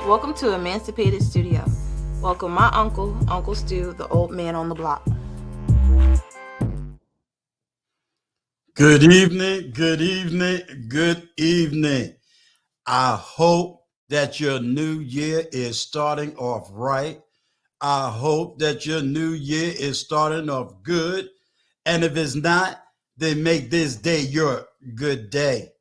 Welcome to Emancipated Studio. Welcome my uncle, Uncle Stu, the old man on the block. Good evening, good evening, good evening. I hope that your new year is starting off right. I hope that your new year is starting off good. And if it's not, then make this day your good day.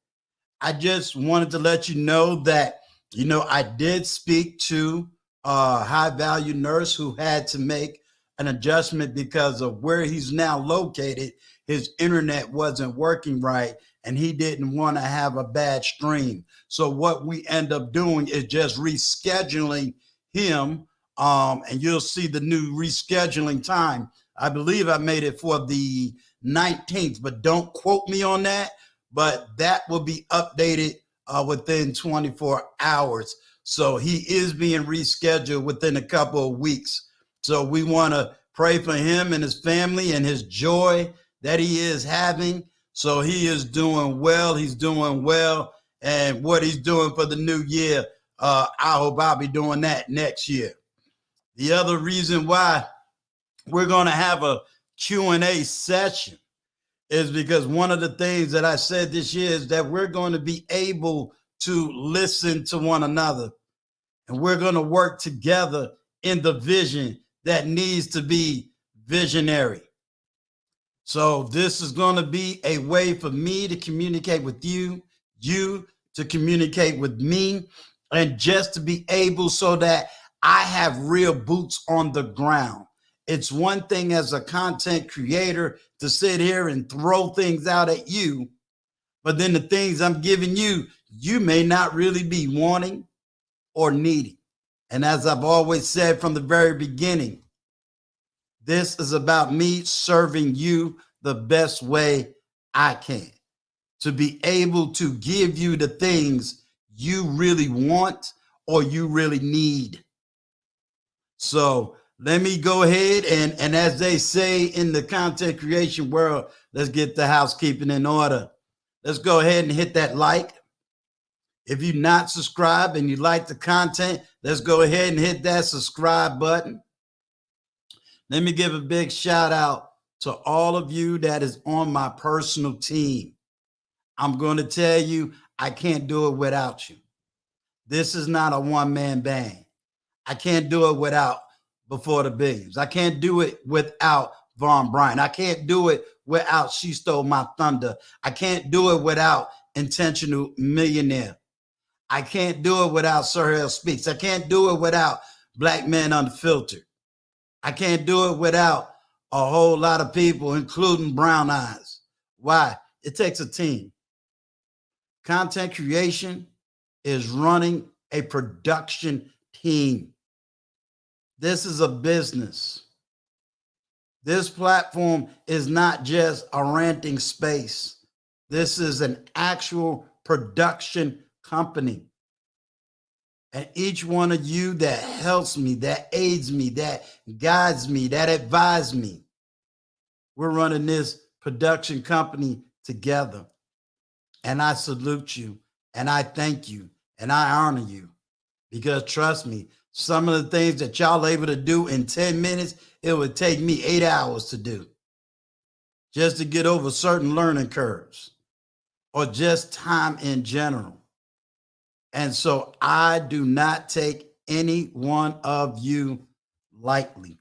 I just wanted to let you know that, I did speak to a high value nurse who had to make an adjustment because of where he's now located. His internet wasn't working right and he didn't want to have a bad stream. So what we end up doing is just rescheduling him. And you'll see the new rescheduling time. I believe I made it for the 19th, but don't quote me on that. But that will be updated within 24 hours. So he is being rescheduled within a couple of weeks. So we want to Pray for him and his family and his joy that he is having. So he is doing well. He's doing well. And what he's doing for the new year, I hope I'll be doing that next year. The other reason why we're going to have a Q&A session is because one of the things that I said this year is that we're going to be able to listen to one another, and we're going to work together in the vision that needs to be visionary. So this is going to be a way for me to communicate with you, you to communicate with me, and just to be able so that I have real boots on the ground. It's one thing as a content creator to sit here and throw things out at you, but then the things I'm giving you, you may not really be wanting or needing. And as I've always said from the very beginning, this is about me serving you the best way I can, to be able to give you the things you really want or you really need. So let me go ahead and as they say in the content creation world, let's get the housekeeping in order. Let's go ahead and hit that like. If you're not subscribed and you like the content, let's go ahead and hit that subscribe button. Let me give a big shout out to all of you that is on my personal team. I'm going to tell you, I can't do it without you. This is not a one-man band. I can't do it without Before the Billions. I can't do it without Von Bryant. I can't do it without She Stole My Thunder. I can't do it without Intentional Millionaire. I can't do it without Sir Hell Speaks. I can't do it without Black Men Unfiltered. I can't do it without a whole lot of people, including Brown Eyes. Why? It takes a team. Content creation is running a production team. This is a business. This platform is not just a ranting space. This is an actual production company. And each one of you that helps me, that aids me, that guides me, that advises me, we're running this production company together. And I salute you, and I thank you, and I honor you. Because trust me, some of the things that y'all are able to do in 10 minutes, it would take me 8 hours to do. Just to get over certain learning curves, or just time in general. And so I do not take any one of you lightly.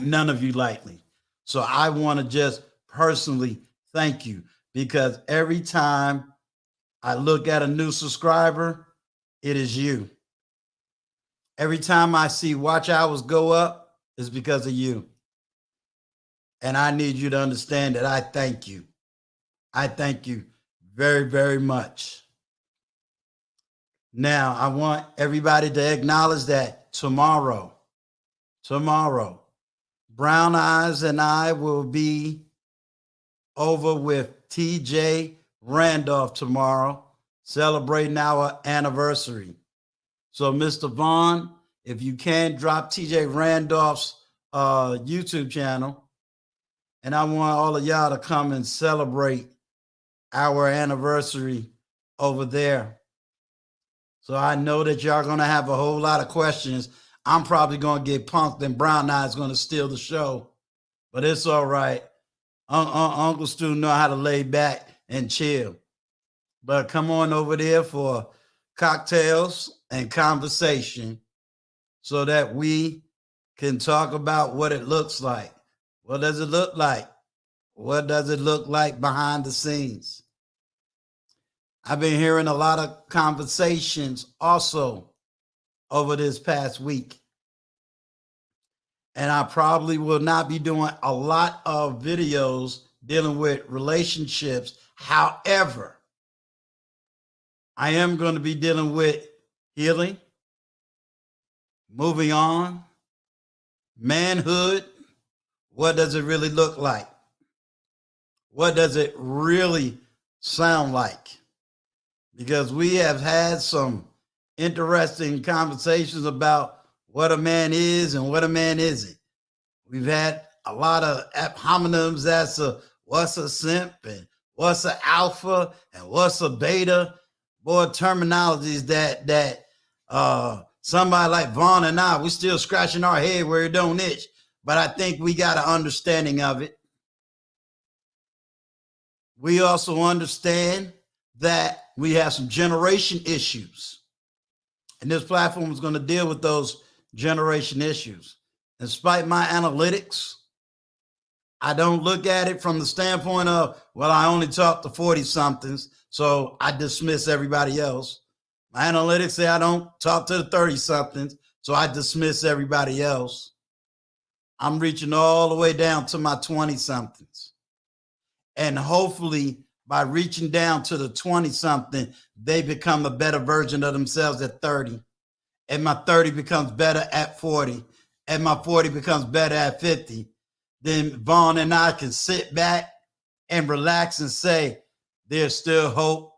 None of you lightly. So I want to just personally thank you, because every time I look at a new subscriber, it is you. Every time I see watch hours go up, it's because of you. And I need you to understand that I thank you. I thank you very, very much. Now, I want everybody to acknowledge that tomorrow, Brown Eyes and I will be over with TJ Randolph tomorrow, celebrating our anniversary. So, Mr. Vaughn, if you can, drop TJ Randolph's YouTube channel. And I want all of y'all to come and celebrate our anniversary over there. So I know that y'all going to have a whole lot of questions. I'm probably going to get punked and Brown Eyes going to steal the show. But it's all right. Uncle Stu know how to lay back and chill. But come on over there for cocktails and conversation so that we can talk about what it looks like. What does it look like? What does it look like behind the scenes? I've been hearing a lot of conversations also over this past week. And I probably will not be doing a lot of videos dealing with relationships. However, I am going to be dealing with healing, moving on, manhood. What does it really look like? What does it really sound like? Because we have had some interesting conversations about what a man is and what a man isn't. We've had a lot of homonyms as a what's a simp and what's an alpha and what's a beta. Boy, terminologies that somebody like Vaughn and I, we still scratching our head where it don't itch. But I think we got an understanding of it. We also understand that we have some generation issues. And this platform is going to deal with those generation issues. Despite my analytics, I don't look at it from the standpoint of, well, I only talk to 40 somethings, so I dismiss everybody else. My analytics say I don't talk to the 30 somethings, so I dismiss everybody else. I'm reaching all the way down to my 20 somethings. And hopefully by reaching down to the 20 something, they become a better version of themselves at 30. And my 30 becomes better at 40. And my 40 becomes better at 50. Then Vaughn and I can sit back and relax and say, there's still hope,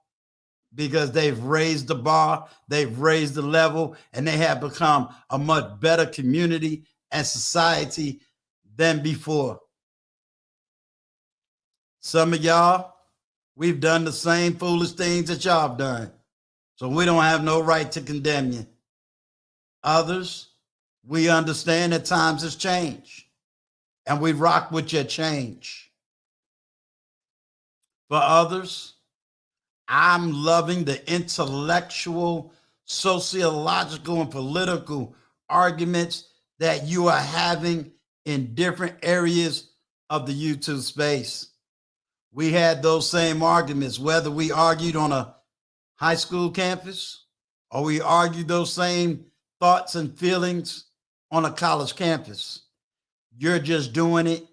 because they've raised the bar, they've raised the level, and they have become a much better community and society than before. Some of y'all, we've done the same foolish things that y'all have done, so we don't have no right to condemn you. Others, we understand that times has changed, and we rock with your change. For others, I'm loving the intellectual, sociological, and political arguments that you are having in different areas of the YouTube space. We had those same arguments, whether we argued on a high school campus or we argued those same thoughts and feelings on a college campus. You're just doing it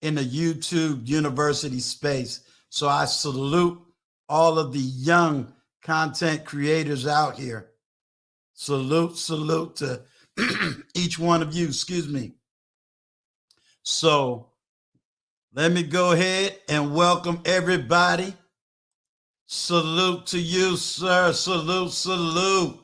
in the YouTube university space. So I salute all of the young content creators out here. Salute to each one of you, excuse me. So let me go ahead and welcome everybody. Salute to you, sir. Salute.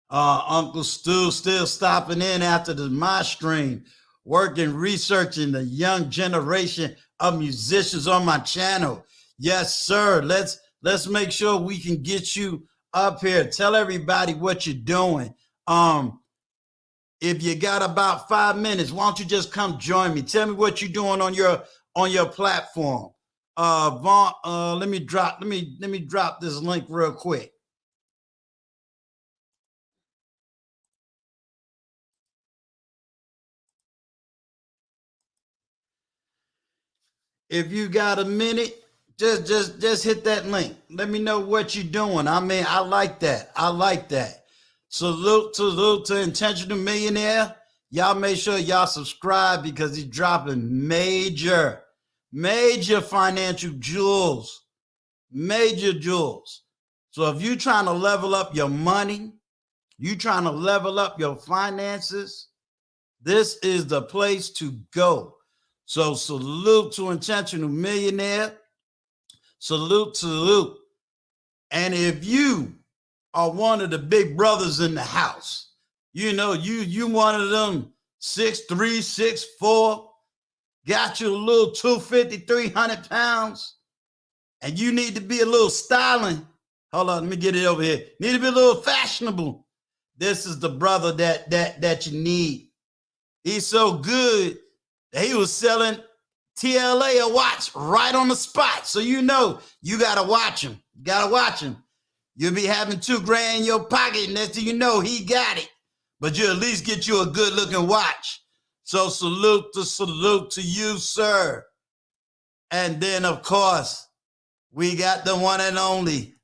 Uncle Stu still stopping in after my stream, working, researching the young generation of musicians on my channel. Yes, sir. Let's make sure we can get you up here. Tell everybody what you're doing. If you got about 5 minutes, why don't you just come join me? Tell me what you're doing on your platform. Vaughn, let me drop this link real quick. If you got a minute, just hit that link. Let me know what you're doing. I mean, I like that. Salute to Intentional Millionaire. Y'all make sure y'all subscribe, because he's dropping major financial jewels. So if you're trying to level up your money, you trying to level up your finances, this is the place to go. So salute to Intentional Millionaire. Salute. And if you are one of the big brothers in the house, you know, you one of them 6'3", 6'4", got you a little 250, 300 pounds, and you need to be a little styling. Hold on, let me get it over here. Need to be a little fashionable. This is the brother that you need. He's so good that he was selling TLA a watch right on the spot. So you know you gotta watch him. You'll be having $2,000 in your pocket, and next thing you know, he got it. But you at least get you a good looking watch. So salute to you, sir. And then of course, we got the one and only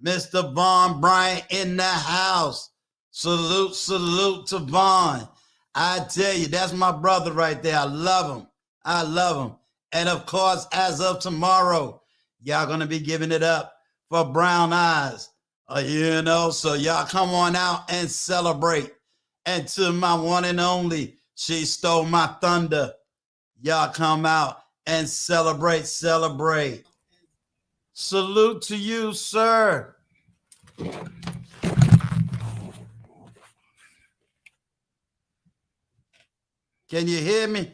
Mr. Vaughn Bryant in the house. Salute to Vaughn. I tell you, that's my brother right there. I love him. And of course, as of tomorrow, y'all gonna be giving it up for Brown Eyes. So y'all come on out and celebrate. And to my one and only, she stole my thunder. Y'all come out and celebrate. Salute to you, sir. Can you hear me?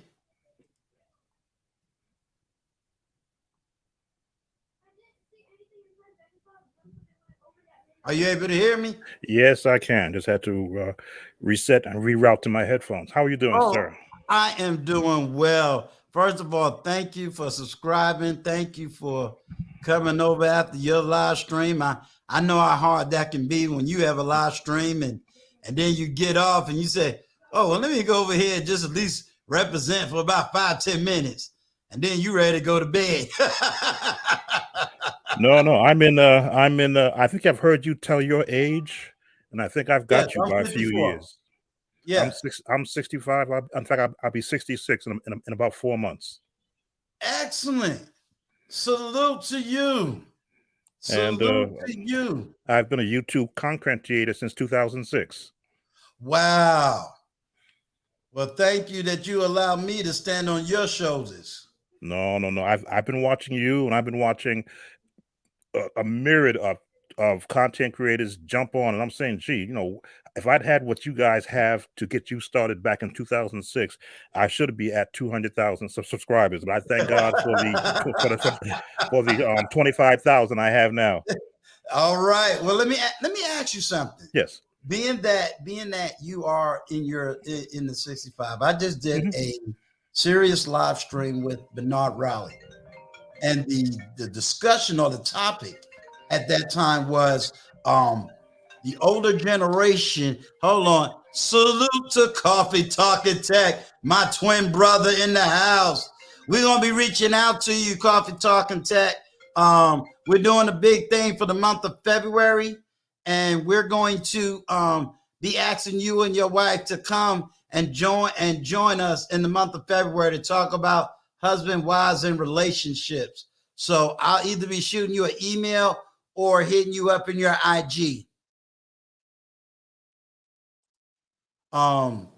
Are you able to hear me? Yes, I can. Just had to reset and reroute to my headphones. How are you doing, Oh, sir? I am doing well. First of all, thank you for subscribing. Thank you for coming over after your live stream. I know how hard that can be when you have a live stream and then you get off and you say, "Oh, well, let me go over here and just at least represent for about 5-10 minutes," and then you ready to go to bed. No, no, I'm in. I think I've heard you tell your age, and I think I've Yes, got you I'm by a few 54. years. Yes, I'm 65. In fact, I'll be 66 in about 4 months. excellent. Salute to you. And Salute to you. I've been a YouTube content creator since 2006. Wow. Well, thank you that you allow me to stand on your shoulders. No, no, no. I've been watching you, and I've been watching a myriad of content creators jump on, and I'm saying, gee, if I'd had what you guys have to get you started back in 2006, I should be at 200,000 subscribers. But I thank God for the for the 25,000 I have now. All right. Well, let me ask you something. Yes. Being that you are in the 65, I just did Mhm. a serious live stream with Bernard Rowley, and the discussion or the topic at that time was the older generation. Hold on. Salute to Coffee Talking Tech, my twin brother in the house. We're gonna be reaching out to you, Coffee Talking Tech. We're doing a big thing for the month of February, and we're going to be asking you and your wife to come and join us in the month of February to talk about husband, wives, and relationships. So I'll either be shooting you an email or hitting you up in your IG. Um,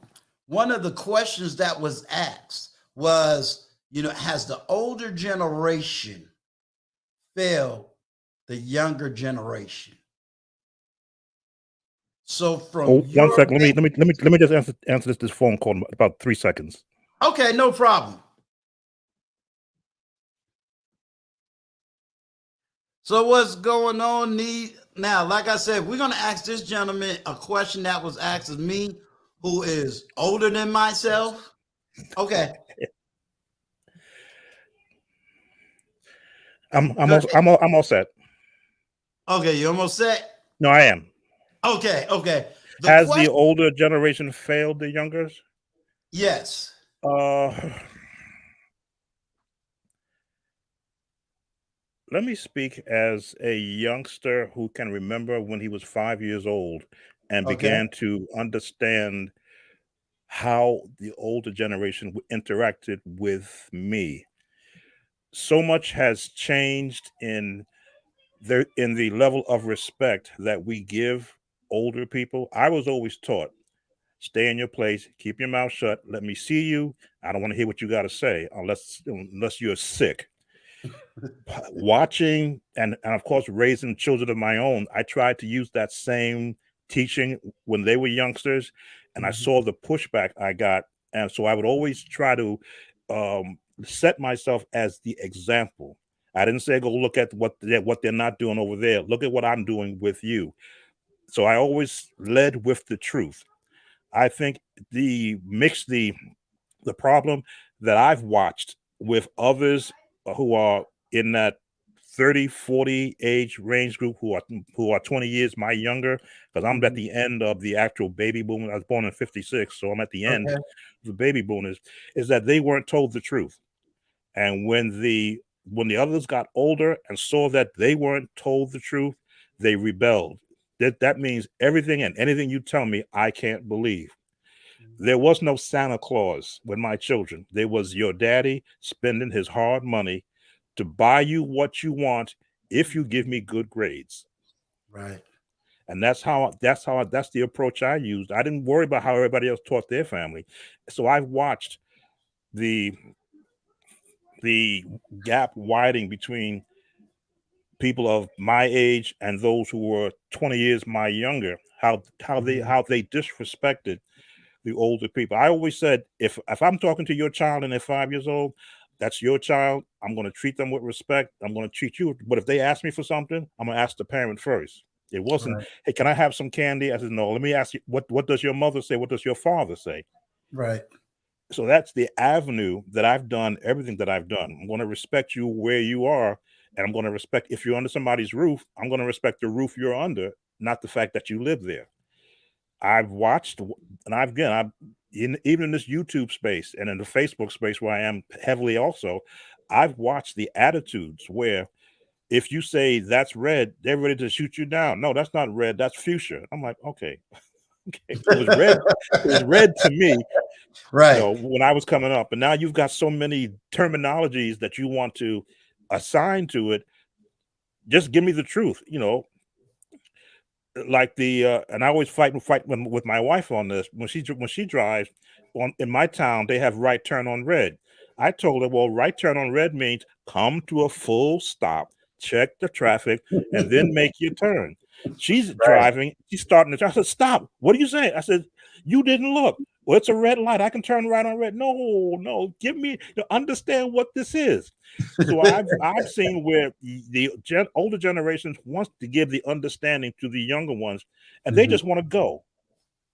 One of the questions that was asked was, has the older generation failed the younger generation? So from Oh, one your second. Let me just answer this phone call in about 3 seconds. okay, no problem. So what's going on? Now, like I said, we're gonna ask this gentleman a question that was asked of me, who is older than myself. Okay, I'm go all, ahead. I'm all set. Okay, you almost set. No, I am. Okay, okay. The Has the question, older generation failed the younger? yes. Uh, Let me speak as a youngster who can remember when he was 5 years old and Okay. began to understand how the older generation interacted with me. So much has changed in the level of respect that we give older people. I was always taught, stay in your place, keep your mouth shut, let me see you. I don't want to hear what you got to say unless you're sick. Watching and of course raising children of my own, I tried to use that same teaching when they were youngsters, and I Mhm. saw the pushback I got, and so I would always try to set myself as the example. I didn't say go look at what they're not doing over there. Look at what I'm doing with you. So I always led with the truth. I think the problem that I've watched with others who are in that 30, 40 age range group who are 20 years my younger, because I'm at Mhm. the end of the actual baby boom. I was born in 56, so I'm at the end Okay. of the baby boomers, is that they weren't told the truth. And when the others got older and saw that they weren't told the truth, they rebelled. That means everything and anything you tell me, I can't believe. There was no Santa Claus with my children. There was your daddy spending his hard money to buy you what you want if you give me good grades. Right. And that's the approach I used. I didn't worry about how everybody else taught their family. So I've watched the the gap widening between people of my age and those who were 20 years my younger, how Mhm. they disrespected the older people. I always said, if I'm talking to your child and they're 5 years old, that's your child. I'm going to treat them with respect. I'm going to treat you. But if they ask me for something, I'm going to ask the parent first. It wasn't, Right. hey, can I have some candy? I said, no, let me ask you, what does your mother say? What does your father say? Right. So that's the avenue that I've done everything that I've done. I'm going to respect you where you are. And I'm going to respect, if you're under somebody's roof, I'm going to respect the roof you're under, not the fact that you live there. I've watched, and I've even in this YouTube space and in the Facebook space where I am heavily also, I've watched the attitudes where if you say that's red, they're ready to shoot you down. No, that's not red, that's fuchsia. I'm like, okay, okay. It was red. It was red to me, Right. when I was coming up. But now you've got so many terminologies that you want to assign to it. Just give me the truth, like and I always fight with my wife on this. When she drives in my town, they have right turn on red. I told her, well, right turn on red means come to a full stop, check the traffic, and then make your turn. She's Right. driving, she's starting to. I said, stop. What are you saying? I said, you didn't look. Well, it's a red light. I can turn right on red. No, give me to understand what this is. So I've seen where the older generations wants to give the understanding to the younger ones, and they Mhm. just want to go.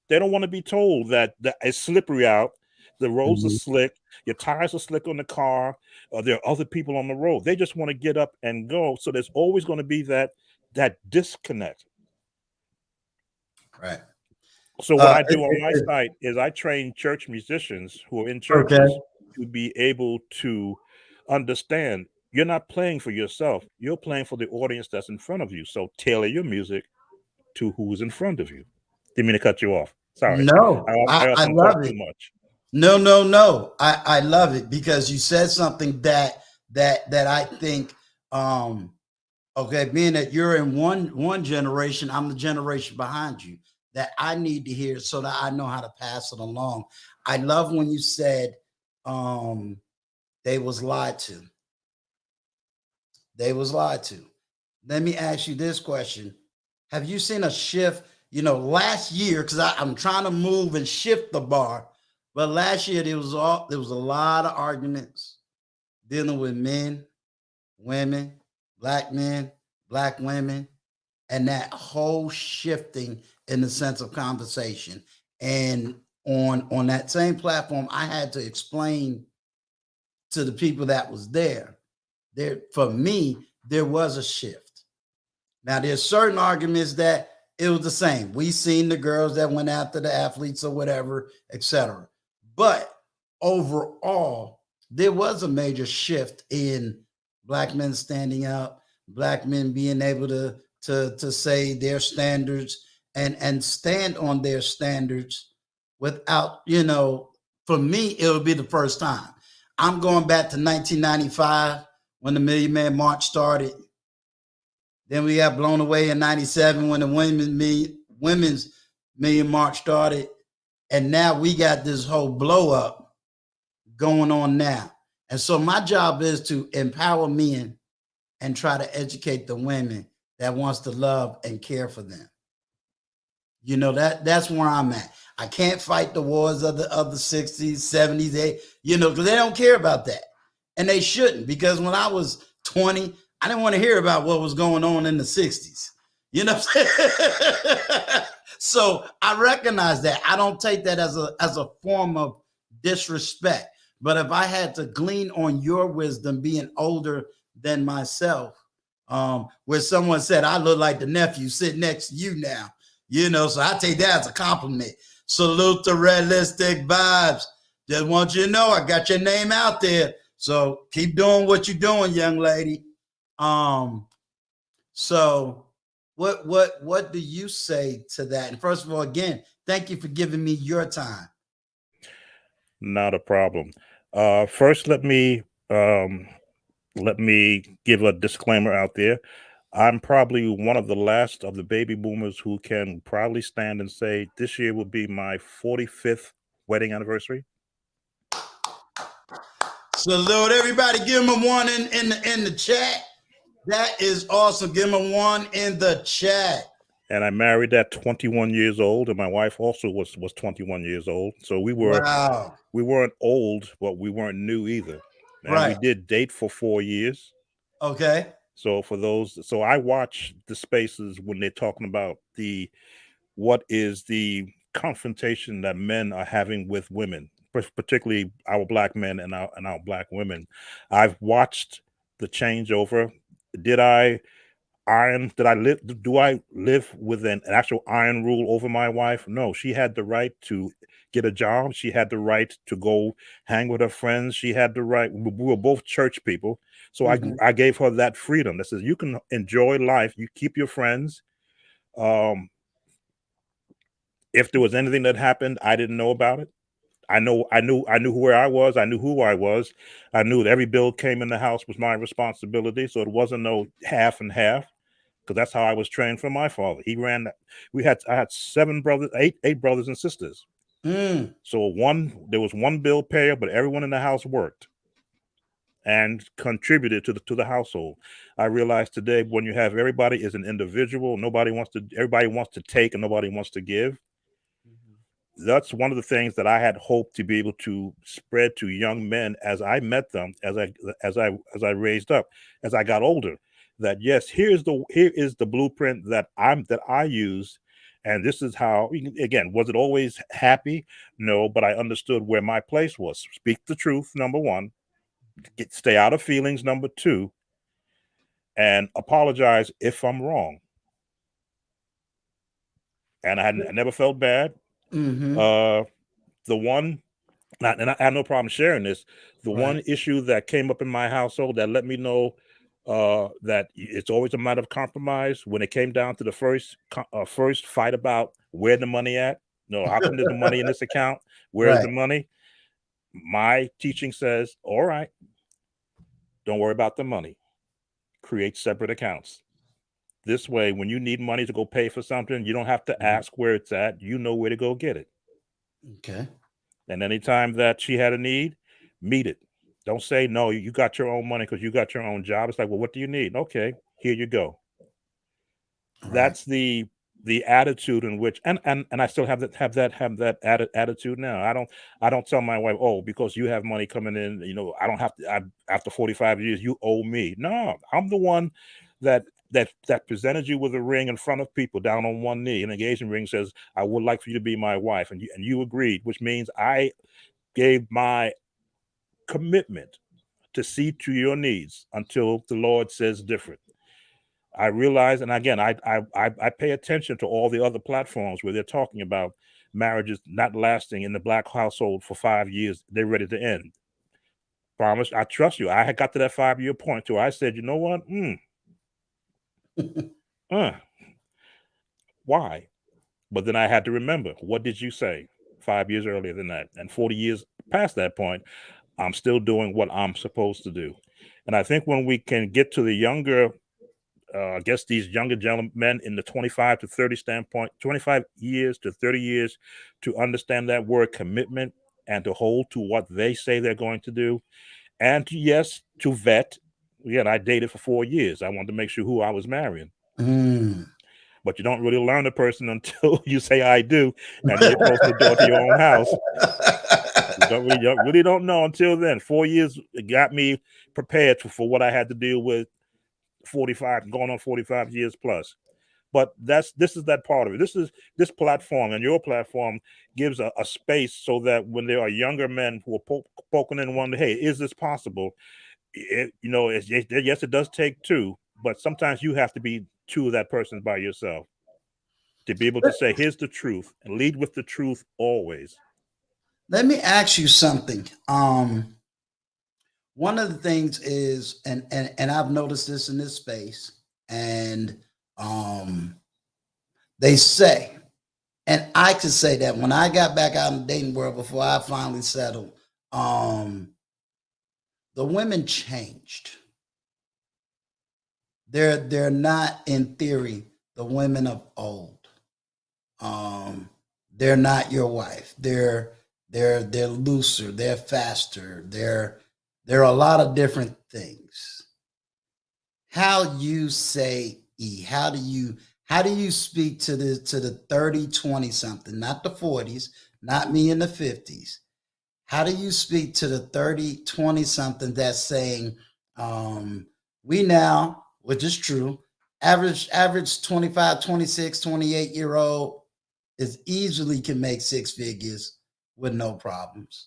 They don't want to be told that it's slippery out, the roads are Mhm. slick, your tires are slick on the car, or there are other people on the road. They just want to get up and go. So there's always going to be that disconnect. Right. So what I It, do on my it, site is I train church musicians who are in okay. churches to be able to understand you're not playing for yourself. You're playing for the audience that's in front of you. So tailor your music to who's in front of you. Didn't mean to cut you off. Sorry. No, I I often talk love too it. much. No. I love it because you said something that I think okay, being that you're in one generation, I'm the generation behind you that I need to hear so that I know how to pass it along. I love when you said they was lied to. They was lied to. Let me ask you this question. Have you seen a shift, last year, because I'm trying to move and shift the bar, but last year there was a lot of arguments dealing with men, women, men, black women, and that whole shifting in the sense of conversation. And on that same platform, I had to explain to the people that was there for me, there was a shift. Now there's certain arguments that it was the same. We seen the girls that went after the athletes or whatever, etc. But overall, there was a major shift in black men standing up, black men being able to say their standards and stand on their standards without, for me, it would be the first time. I'm going back to 1995 when the Million Man March started. Then we got blown away in 97 when the women's Million March started. And now we got this whole blow up going on now. And so my job is to empower men and try to educate the women that wants to love and care for them. That's where I'm at. I can't fight the wars of the 60s, 70s, because they don't care about that. And they shouldn't, because when I was 20, I didn't want to hear about what was going on in the 60s. You know what I'm saying? So I recognize that. I don't take that as a form of disrespect. But if I had to glean on your wisdom being older than myself, where someone said I look like the nephew sitting next to you now, so I take that as a compliment. Salute the realistic vibes. Just want you to know I got your name out there. So keep doing what you're doing, young lady. So what do you say to that? And first of all, again, thank you for giving me your time. Not a problem. First, let me give a disclaimer out there. I'm probably one of the last of the baby boomers who can proudly stand and say this year will be my 45th wedding anniversary. Salute everybody. Give them a one in the chat. That is awesome. Give them a one in the chat. And I married at 21 years old, and my wife also was 21 years old. So Wow. we weren't old, but we weren't new either. And we Right. did date for 4 years. Okay. So so I watch the spaces when they're talking about what is the confrontation that men are having with women, particularly our black men and our black women. I've watched the changeover. Did I did I live do I live with an actual iron rule over my wife? No, she had the right to get a job. She had the right to go hang with her friends. She had the right. We were both church people. So Mhm. I gave her that freedom that says you can enjoy life. You keep your friends. Um, if there was anything that happened, I didn't know about it. I knew where I was. I knew who I was. I knew that every bill came in the house was my responsibility. So it wasn't no half and half, because that's how I was trained from my father. He ran. I had seven brothers, eight brothers and sisters. Mm. So there was one bill payer, but everyone in the house worked and contributed to the household. I realized today, when you have everybody is an individual, everybody wants to take and nobody wants to give. That's one of the things that I had hoped to be able to spread to young men as I met them, as I raised up, as I got older. That yes, here is the blueprint that I use, and this is how. Again, was it always happy? No, but I understood where my place was. Speak the truth, number one. Stay out of feelings, number two, and apologize if I'm wrong. And I never felt bad. Mm-hmm. Uh, the one and I have no problem sharing this. The Right. one issue that came up in my household that let me know that it's always a matter of compromise when it came down to the first fight about where the money at. No, how come there's no money in this account? Where's the Right. money? My teaching says, all right, don't worry about the money. Create separate accounts. This way, when you need money to go pay for something, you don't have to Mhm. ask where it's at. You know where to go get it. Okay. And anytime that she had a need, meet it. Don't say no, you got your own money because you got your own job. It's like, well, what do you need? Okay, here you go. Right. That's the attitude in which and I still have that attitude now. I don't tell my wife, oh, because you have money coming in, I don't have to after 45 years, you owe me. No, I'm the one that presented you with a ring in front of people down on one knee. An engagement ring says, I would like for you to be my wife. And you agreed, which means I gave my commitment to see to your needs until the Lord says different. I realize, and again, I pay attention to all the other platforms where they're talking about marriages not lasting in the black household for 5 years. They're ready to end. Promise, I trust you. I had got to that 5 year point too. I said, you know what? Uh, why? But then I had to remember, what did you say 5 years earlier than that? And 40 years past that point, I'm still doing what I'm supposed to do. And I think when we can get to the younger, I guess these younger gentlemen in the 25 to 30 standpoint, 25 years to 30 years, to understand that word commitment and to hold to what they say they're going to do. And yes, to vet. Again, I dated for 4 years. I wanted to make sure who I was marrying. Mm. But you don't really learn a person until you say I do, and then you're closing the door to your own house. You really don't know until then. 4 years got me prepared for what I had to deal with 45, going on 45 years plus. But this is that part of it. This platform, and your platform gives a space so that when there are younger men who are poking in and wondering, hey, is this possible? Yes, it does take two, but sometimes you have to be two of that person by yourself to be able to say, here's the truth, and lead with the truth always. Let me ask you something. One of the things is, and I've noticed this in this space, and they say, and I could say that when I got back out in the dating world before I finally settled, the women changed. They're not, in theory, the women of old. Um, they're not your wife. They're looser. They're faster. They're a lot of different things. How you say E? How do you speak to the 30, 20 something, not the 40s, not me in the 50s? How do you speak to the 30, 20 something that's saying, we now, which is true, average 25, 26, 28-year old is easily can make six figures with no problems.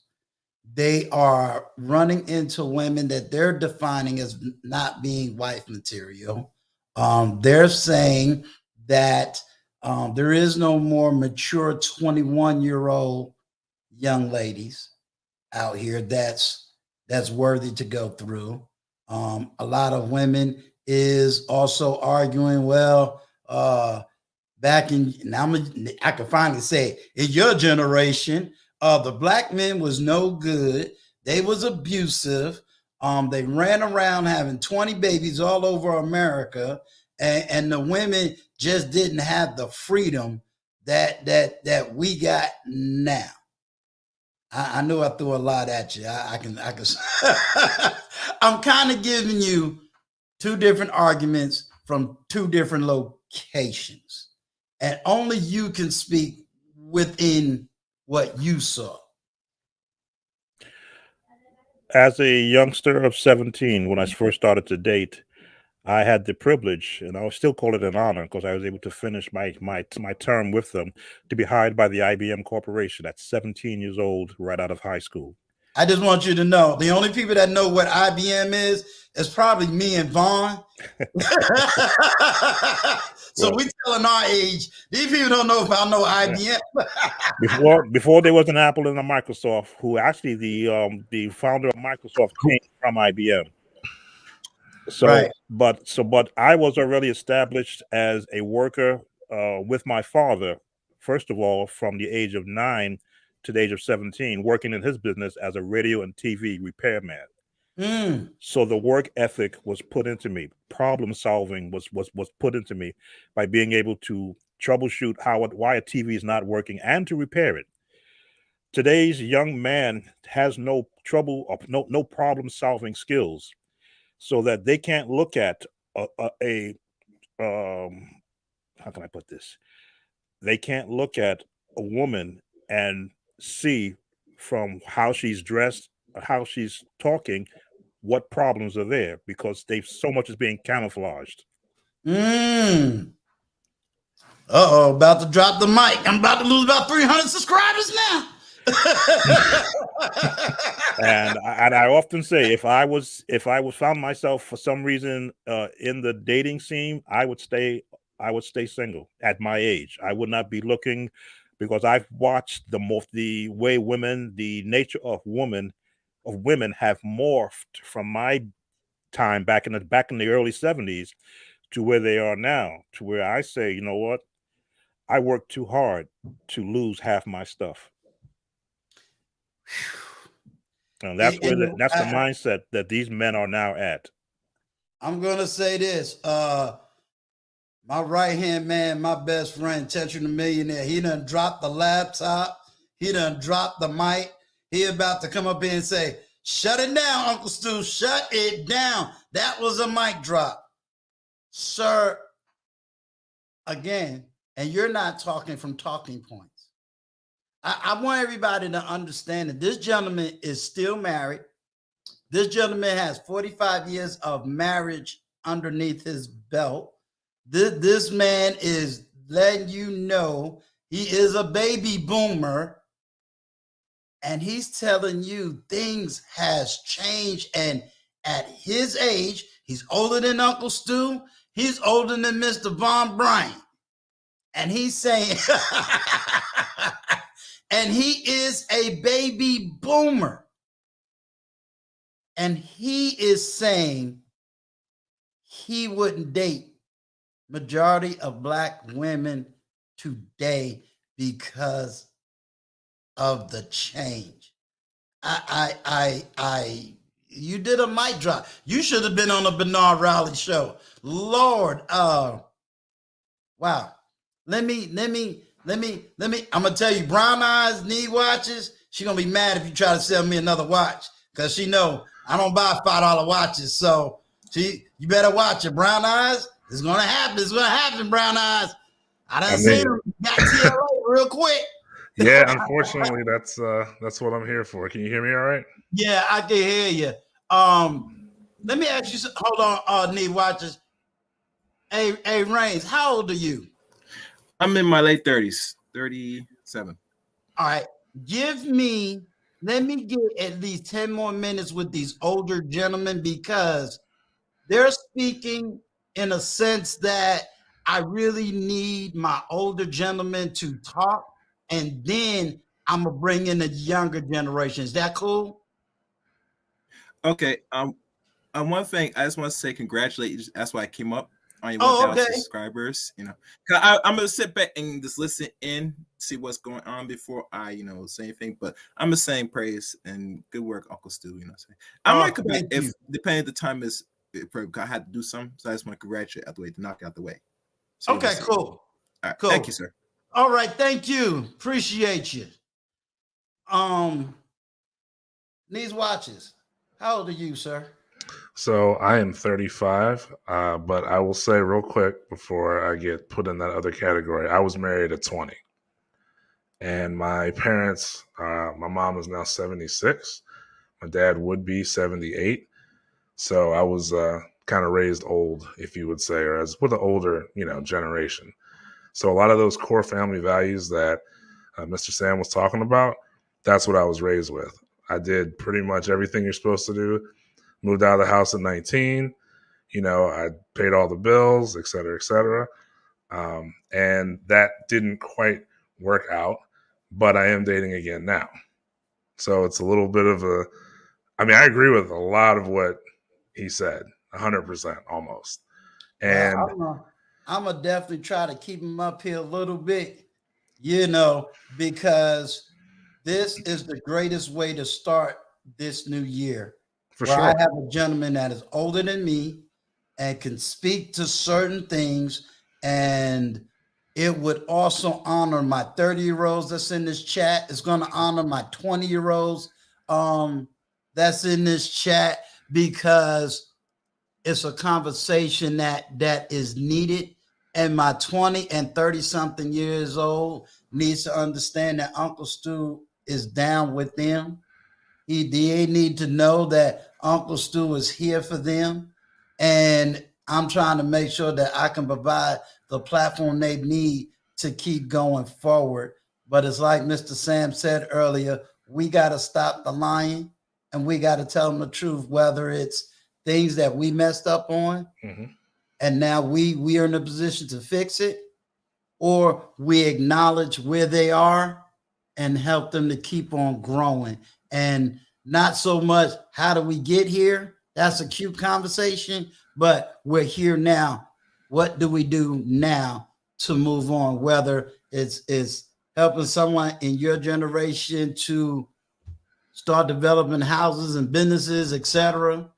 They are running into women that they're defining as not being wife material. They're saying that there is no more mature 21-year-old young ladies out here that's worthy to go through. A lot of women is also arguing, well, back in now I can finally say in your generation, the black men was no good. They was abusive. They ran around having 20 babies all over America, and the women just didn't have the freedom that we got now. I knew I threw a lot at you. I can I'm kind of giving you two different arguments from two different locations. And only you can speak within what you saw. As a youngster of 17, when I first started to date, I had the privilege, and I'll still call it an honor because I was able to finish my term with them, to be hired by the IBM Corporation at 17 years old, right out of high school. I just want you to know the only people that know what IBM is probably me and Vaughn. So Well, we telling our age. These people don't know if I know IBM. before there was an Apple and a Microsoft, who actually the founder of Microsoft came from IBM. So, Right. but I was already established as a worker with my father. First of all, from the age of 9 to the age of 17, working in his business as a radio and TV repairman. So the work ethic was put into me. Problem solving was put into me by being able to troubleshoot why a TV is not working and to repair it. Today's young man has no trouble or no problem solving skills, so that they can't look at a how can I put this? They can't look at a woman and see from how she's dressed, how she's talking, what problems are there, because so much is being camouflaged. About to drop the mic. I'm about to lose about 300 subscribers now. And I often say, if I found myself for some reason in the dating scene, I would stay single at my age. I would not be looking, because I've watched the way the nature of women have morphed from my time back in the early 70s to where they are now, to where I say, you know what? I worked too hard to lose half my stuff. And that's that's the mindset that these men are now at. I'm gonna say this. My right-hand man, my best friend, Tetra the Millionaire, he done dropped the laptop, he done dropped the mic. He about to come up here and say, shut it down, Uncle Stu, shut it down. That was a mic drop. Sir, again, and you're not talking from talking points. I want everybody to understand that this gentleman is still married. This gentleman has 45 years of marriage underneath his belt. This man is letting you know he is a baby boomer, and he's telling you things has changed. And at his age, he's older than Uncle Stu. He's older than Mr. Von Bryant. And he's saying, and he is a baby boomer. And he is saying he wouldn't date majority of black women today because of the change. You did a mic drop. You should have been on a Bernard Rowley show. Lord, wow. Let me, I'm gonna tell you, Brown Eyes need watches. She gonna be mad if you try to sell me another watch, because she know I don't buy $5 watches. So you better watch it, Brown Eyes. It's gonna happen. It's gonna happen, Brown Eyes. I done I seen mean, him got TLA real quick. yeah, unfortunately, that's what I'm here for. Can you hear me all right? Yeah, I can hear you. Let me ask you. Hold on, Need Watchers. Hey, Reigns, how old are you? I'm in my late 30s, 37. All right, let me get at least 10 more minutes with these older gentlemen because they're speaking in a sense that I really need my older gentlemen to talk, and then I'm gonna bring in the younger generation. Is that cool? Okay. One thing I just want to say, congratulations. That's why I came up on your Oh, 1,000 okay. subscribers. I'm gonna sit back and just listen in, see what's going on before I, say anything. But I'm just saying praise and good work, Uncle Stu. I might come back Thank if you. depending the time is. I had to do something, so I just want to congratulate out the way to knock it out the way. So Okay, cool. All right, Cool. thank you, sir. All right, thank you. Appreciate you. These watches. How old are you, sir? So I am 35, but I will say real quick before I get put in that other category, I was married at 20. And my parents, my mom is now 76. My dad would be 78. So I was kind of raised old, if you would say, or as with an older, generation. So a lot of those core family values that Mr. Sam was talking about, that's what I was raised with. I did pretty much everything you're supposed to do. Moved out of the house at 19. I paid all the bills, et cetera, et cetera. And that didn't quite work out, but I am dating again now. So it's a little bit of I agree with a lot of what he said, 100% almost. And Well, I'm gonna definitely try to keep him up here a little bit, because this is the greatest way to start this new year. for Where I sure. have a gentleman that is older than me and can speak to certain things, and it would also honor my 30-year-olds that's in this chat. It's going to honor my 20-year-olds that's in this chat because it's a conversation that is needed. And my 20 and 30 something years old needs to understand that Uncle Stu is down with them. They need to know that Uncle Stu is here for them. And I'm trying to make sure that I can provide the platform they need to keep going forward. But it's like Mr. Sam said earlier, we got to stop the lying and we got to tell them the truth, whether it's things that we messed up on and now we are in a position to fix it, or we acknowledge where they are and help them to keep on growing. And not so much how do we get here? That's a cute conversation, but we're here now. What do we do now to move on? Whether it's helping someone in your generation to start developing houses and businesses, etc.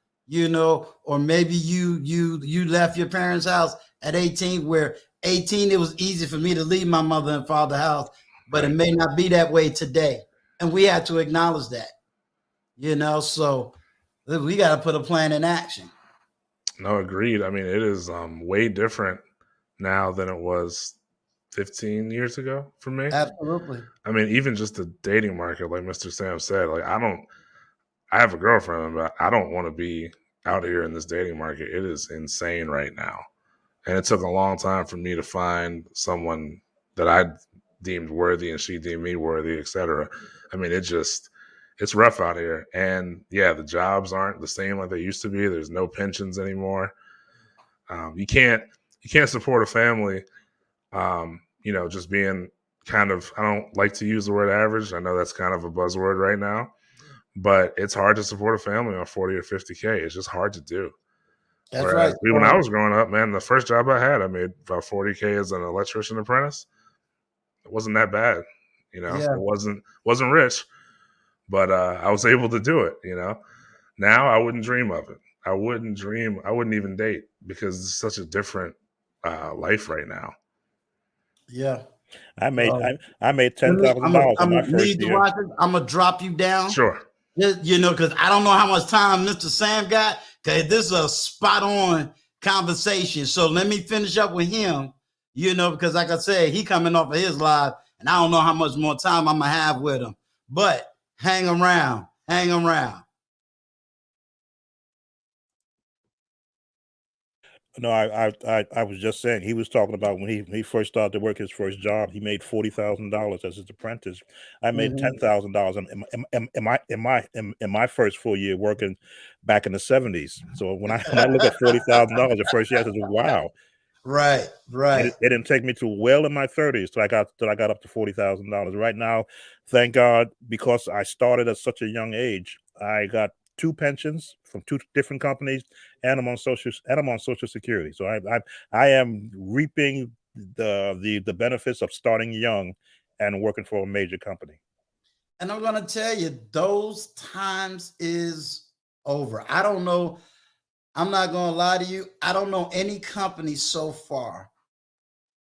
Or maybe you left your parents' house at 18, where 18 it was easy for me to leave my mother and father's house, but It may not be that way today, and we have to acknowledge that. So we got to put a plan in action. No, agreed. It is way different now than it was 15 years ago for me. Absolutely. Even just the dating market, like Mr. Sam said, I have a girlfriend, but I don't want to be out here in this dating market. It is insane right now. And it took a long time for me to find someone that I deemed worthy and she deemed me worthy, etc. It's rough out here. And yeah, the jobs aren't the same like they used to be. There's no pensions anymore. You can't support a family, just being kind of, I don't like to use the word average. I know that's kind of a buzzword right now, but it's hard to support a family on 40 or 50K. It's just hard to do. That's Whereas right. when I was growing up, man, the first job I had, I made about 40K as an electrician apprentice. It wasn't that bad, Yeah. It wasn't rich, but I was able to do it. Now I wouldn't dream of it. I wouldn't even date because it's such a different life right now. Yeah. I made $10,000 in my first year. I'm gonna drop you down. Sure. Because I don't know how much time Mr. Sam got. Okay, this is a spot on conversation. So let me finish up with him. you know, because like I said, he coming off of his live, and I don't know how much more time I'm gonna have with him. But hang around, hang around. No, I was just saying he was talking about when he first started to work his first job. He made $40,000 as his apprentice. I made $10,000 in my first full year working back in the 70s. So when I look at $40,000 the first year, I said, "Wow." Right, right. It didn't take me to well in my 30s till I got up to $40,000. Right now, thank God, because I started at such a young age, I got 2 pensions from 2 different companies, and I'm on social security. So I am reaping the benefits of starting young and working for a major company. And I'm gonna tell you, those times is over. I don't know. I'm not gonna lie to you. I don't know any company so far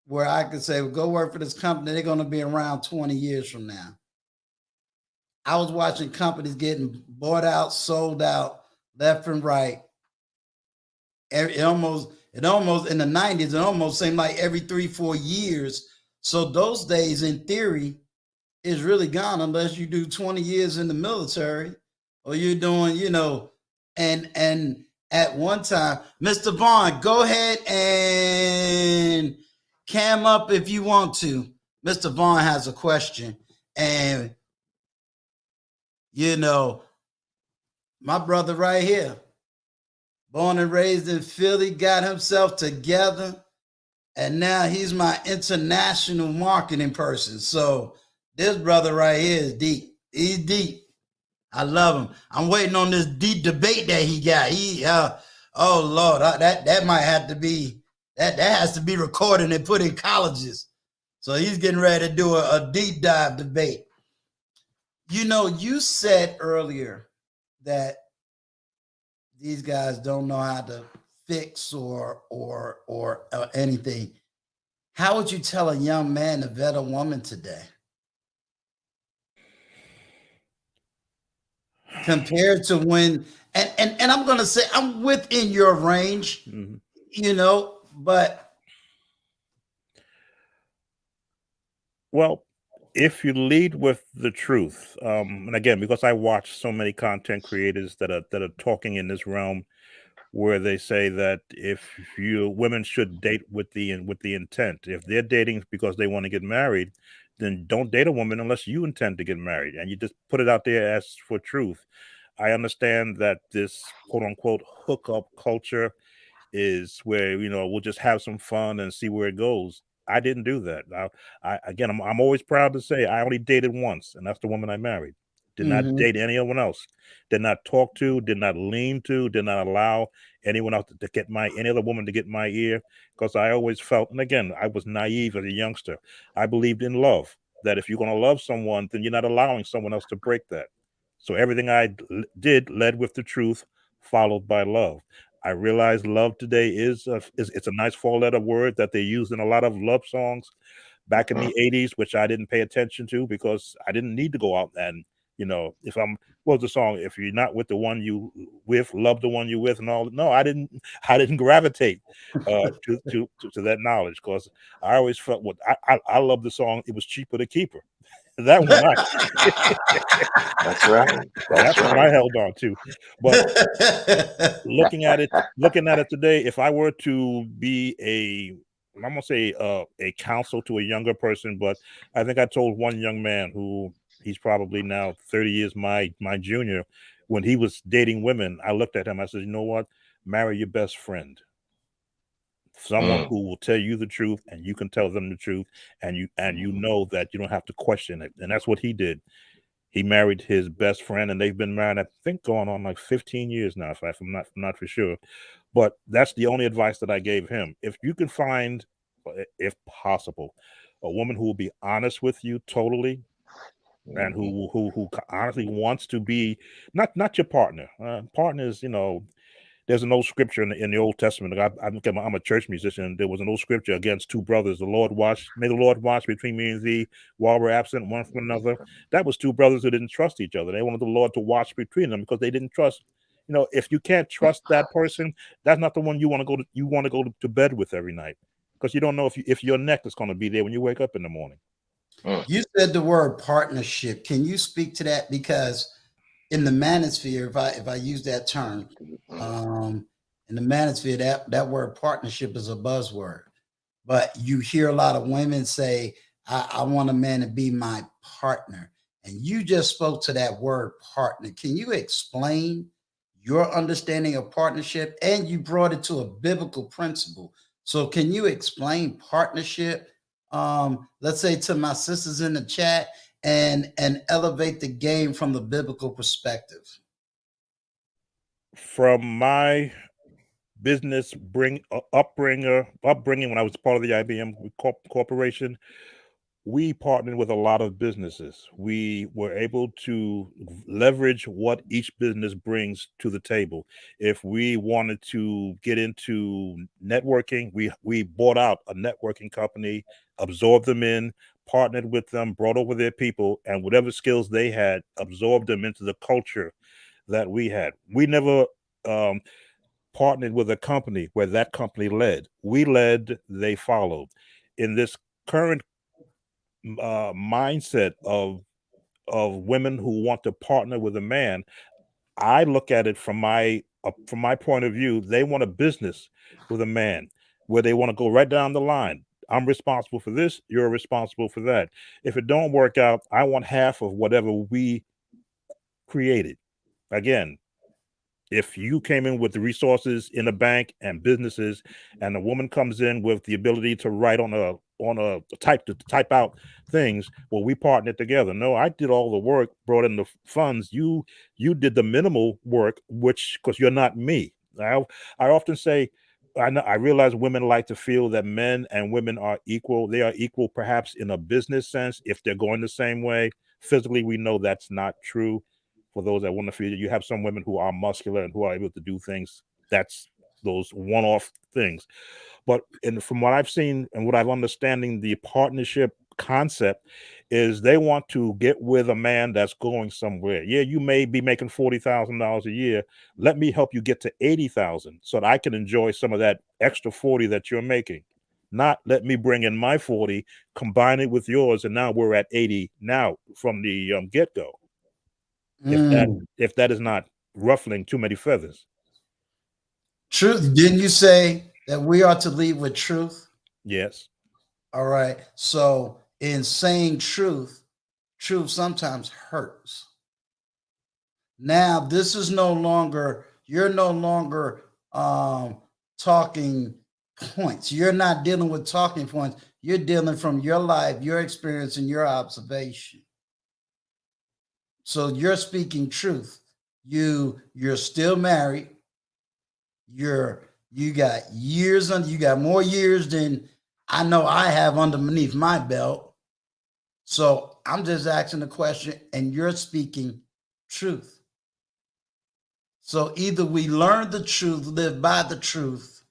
where I could say, well, go work for this company. They're gonna be around 20 years from now. I was watching companies getting bought out, sold out, left and right. It almost in the 90s, it almost seemed like every 3-4 years. So those days, in theory, is really gone unless you do 20 years in the military or you're doing, you know, and at one time, Mr. Bond, go ahead and cam up if you want to. Mr. Bond has a question. And you know, my brother right here, born and raised in Philly, got himself together, and now he's my international marketing person. So this brother right here is deep. He's deep. I love him. I'm waiting on this deep debate that he got. Oh Lord, that might have to be that has to be recorded and put in colleges. So he's getting ready to do a deep dive debate. You know, you said earlier that these guys don't know how to fix or anything. How would you tell a young man to vet a woman today? Compared to when and I'm gonna say I'm within your range, you know, but Well, if you lead with the truth, and again, because I watch so many content creators that are talking in this realm, where they say that if women should date with the intent. If they're dating because they want to get married, then don't date a woman unless you intend to get married, and you just put it out there as for truth. I understand that this quote unquote hookup culture is where we'll just have some fun and see where it goes. I didn't do that. Again, I'm always proud to say I only dated once, and that's the woman I married. Did not date anyone else. Did not talk to. Did not lean to. Did not allow anyone else to get any other woman to get my ear, because I always felt, and again, I was naive as a youngster. I believed in love. That if you're going to love someone, then you're not allowing someone else to break that. So everything I did led with the truth, followed by love. I realize love today is it's a nice four-letter word that they use in a lot of love songs back in the 80s, which I didn't pay attention to because I didn't need to go out and, if I'm, what was the song? If you're not with the one you with, love the one you with, and all. No, I didn't gravitate to that knowledge, because I always felt I love the song. It was cheaper to keep her. That one, That's right. that's what I held on to. But looking at it today, if I were to be I'm gonna say a counsel to a younger person, but I think I told one young man who he's probably now 30 years my junior. When he was dating women, I looked at him. I said, you know what? Marry your best friend, someone who will tell you the truth, and you can tell them the truth, and you know that you don't have to question it. And that's what he did. He married his best friend, and they've been married, I think, going on like 15 years now, if I'm not for sure. But that's the only advice that I gave him. If you can find, if possible, a woman who will be honest with you totally, and who honestly wants to be not your partner. Partners, there's an old scripture in the Old Testament. I'm a church musician. There was an old scripture against two brothers. May the Lord watch between me and thee while we're absent one from another. That was two brothers who didn't trust each other. They wanted the Lord to watch between them because they didn't trust. If you can't trust that person, that's not the one you want to go to bed with every night. because you don't know if your neck is going to be there when you wake up in the morning. You said the word partnership. Can you speak to that? Because in the manosphere, if I use that term, in the manosphere, that word partnership is a buzzword. But you hear a lot of women say, I want a man to be my partner. And you just spoke to that word partner. Can you explain your understanding of partnership? And you brought it to a biblical principle. So can you explain partnership? Let's say to my sisters in the chat and elevate the game from the biblical perspective. From my business upbringing when I was part of the IBM corporation, we partnered with a lot of businesses. We were able to leverage what each business brings to the table. If we wanted to get into networking, we bought out a networking company, absorbed them in, partnered with them, brought over their people, and whatever skills they had, absorbed them into the culture that we had. We never partnered with a company where that company led. We led, they followed. In this current mindset of women who want to partner with a man, I look at it from my point of view. They want a business with a man where they want to go right down the line. I'm responsible for this. You're responsible for that. If it don't work out, I want half of whatever we created. Again, if you came in with the resources in a bank and businesses, and a woman comes in with the ability to write on a type out things, well, we partnered together. No, I did all the work, brought in the funds. You did the minimal work, which, because you're not me. I often say, I realize women like to feel that men and women are equal. They are equal, perhaps in a business sense, if they're going the same way. Physically, we know that's not true. For those that want to feel, you have some women who are muscular and who are able to do things. That's those one-off things. But from what I've seen and what I'm understanding, the partnership concept is they want to get with a man that's going somewhere. Yeah, you may be making $40,000 a year. Let me help you get to 80,000 so that I can enjoy some of that extra 40 that you're making. Not let me bring in my 40, combine it with yours, and now we're at 80 now from the get-go. If that is not ruffling too many feathers. Truth. Didn't you say that we are to lead with truth? Yes. All right. So in saying truth sometimes hurts. Now, this is no longer, you're no longer talking points. You're not dealing with talking points. You're dealing from your life, your experience, and your observation. So you're speaking truth. You're still married. You got years under, you got more years than I know I have underneath my belt. So I'm just asking the question, and you're speaking truth. So either we learn the truth, live by the truth,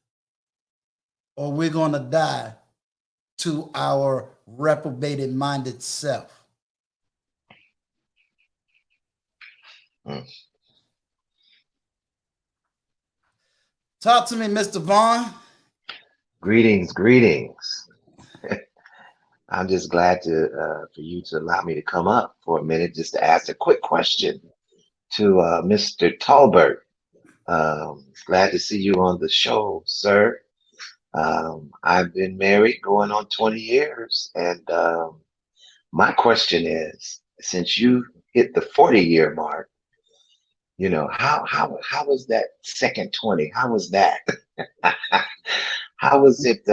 or we're going to die to our reprobated minded self. Talk to me, Mr. Vaughn. Greetings. I'm just glad for you to allow me to come up for a minute just to ask a quick question to Mr. Tolbert. Glad to see you on the show, sir. I've been married going on 20 years, and my question is, since you hit the 40-year mark, how was that second 20? How was that? How was it?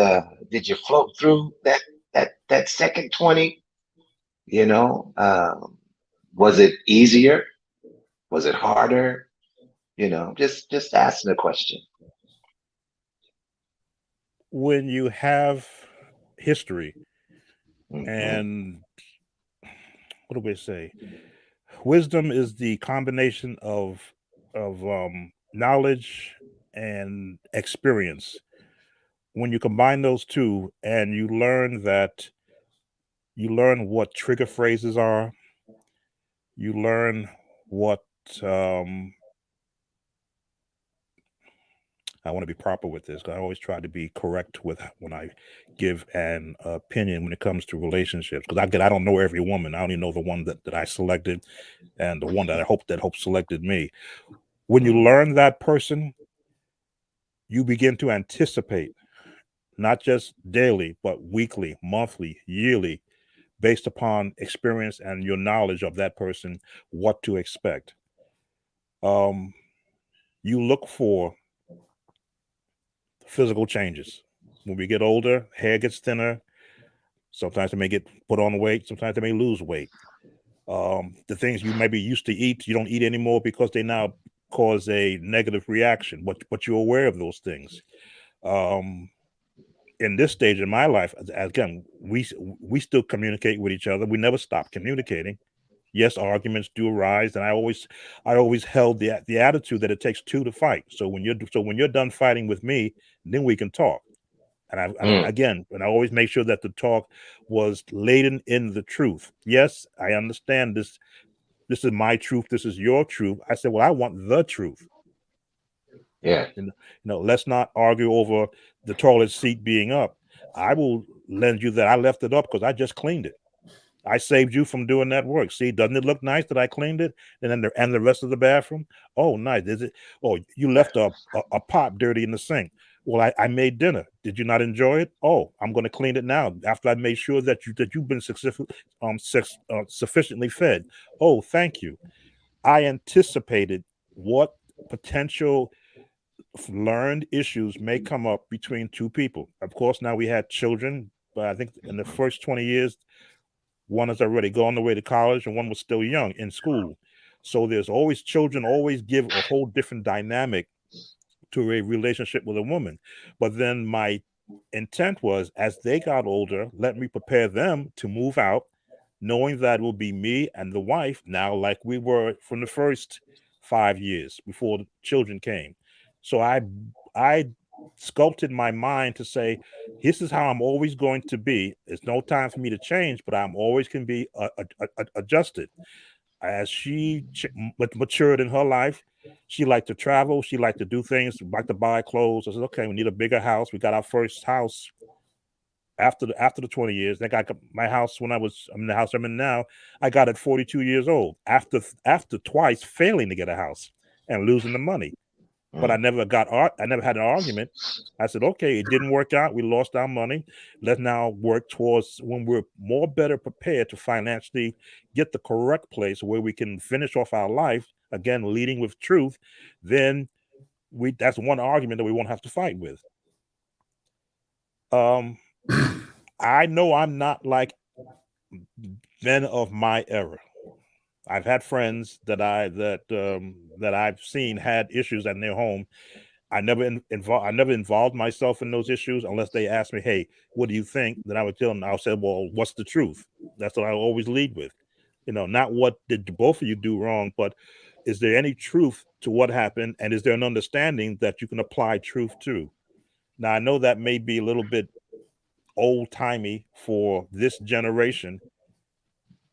Did you float through that second 20? Was it easier? Was it harder? Just asking a question. When you have history, Mm-hmm. and what do we say? Wisdom is the combination of knowledge and experience. When you combine those two, and you learn what trigger phrases are, you learn what I want to be proper with this. I always try to be correct with when I give an opinion when it comes to relationships. Because I don't know every woman. I only know the one that I selected, and the one that I hope selected me. When you learn that person, you begin to anticipate, not just daily, but weekly, monthly, yearly, based upon experience and your knowledge of that person, what to expect. You look for physical changes. When we get older, hair gets thinner. Sometimes they may get put on weight. Sometimes they may lose weight. The things you maybe used to eat, you don't eat anymore because they now cause a negative reaction. But you're aware of those things. In this stage in my life, again, we still communicate with each other. We never stop communicating. Yes, arguments do arise, and I always held the attitude that it takes two to fight. So when you're done fighting with me, then we can talk. And I always make sure that the talk was laden in the truth. Yes, I understand this. This is my truth. This is your truth. I said, well, I want the truth. Yeah. Let's not argue over the toilet seat being up. I will lend you that I left it up because I just cleaned it. I saved you from doing that work. See, doesn't it look nice that I cleaned it? And then the rest of the bathroom? Oh, nice. Is it? Oh, you left a pot dirty in the sink. Well, I made dinner. Did you not enjoy it? Oh, I'm going to clean it now after I made sure that you've been sufficiently fed. Oh, thank you. I anticipated what potential learned issues may come up between two people. Of course, now we had children, but I think in the first 20 years, one has already gone away to college and one was still young in school. So there's always children always give a whole different dynamic to a relationship with a woman. But then my intent was, as they got older, let me prepare them to move out, knowing that it will be me and the wife now, like we were from the first 5 years before the children came. So I sculpted my mind to say, this is how I'm always going to be. There's no time for me to change, but I'm always can be adjusted. As she matured in her life, she liked to travel. She liked to do things, like to buy clothes. I said, okay, we need a bigger house. We got our first house after the 20 years. I got my house when I'm in the house I'm in now. I got it 42 years old after twice failing to get a house and losing the money. But I never had an argument. I said, okay, it didn't work out. We lost our money. Let's now work towards when we're more better prepared to financially get the correct place where we can finish off our life, again, leading with truth. Then that's one argument that we won't have to fight with. I know I'm not like men of my era. I've had friends that I've seen had issues in their home. I never involved myself in those issues unless they asked me, "Hey, what do you think?" Then I would tell them. I'll say, "Well, what's the truth?" That's what I always lead with. Not what did both of you do wrong, but is there any truth to what happened, and is there an understanding that you can apply truth to? Now, I know that may be a little bit old timey for this generation,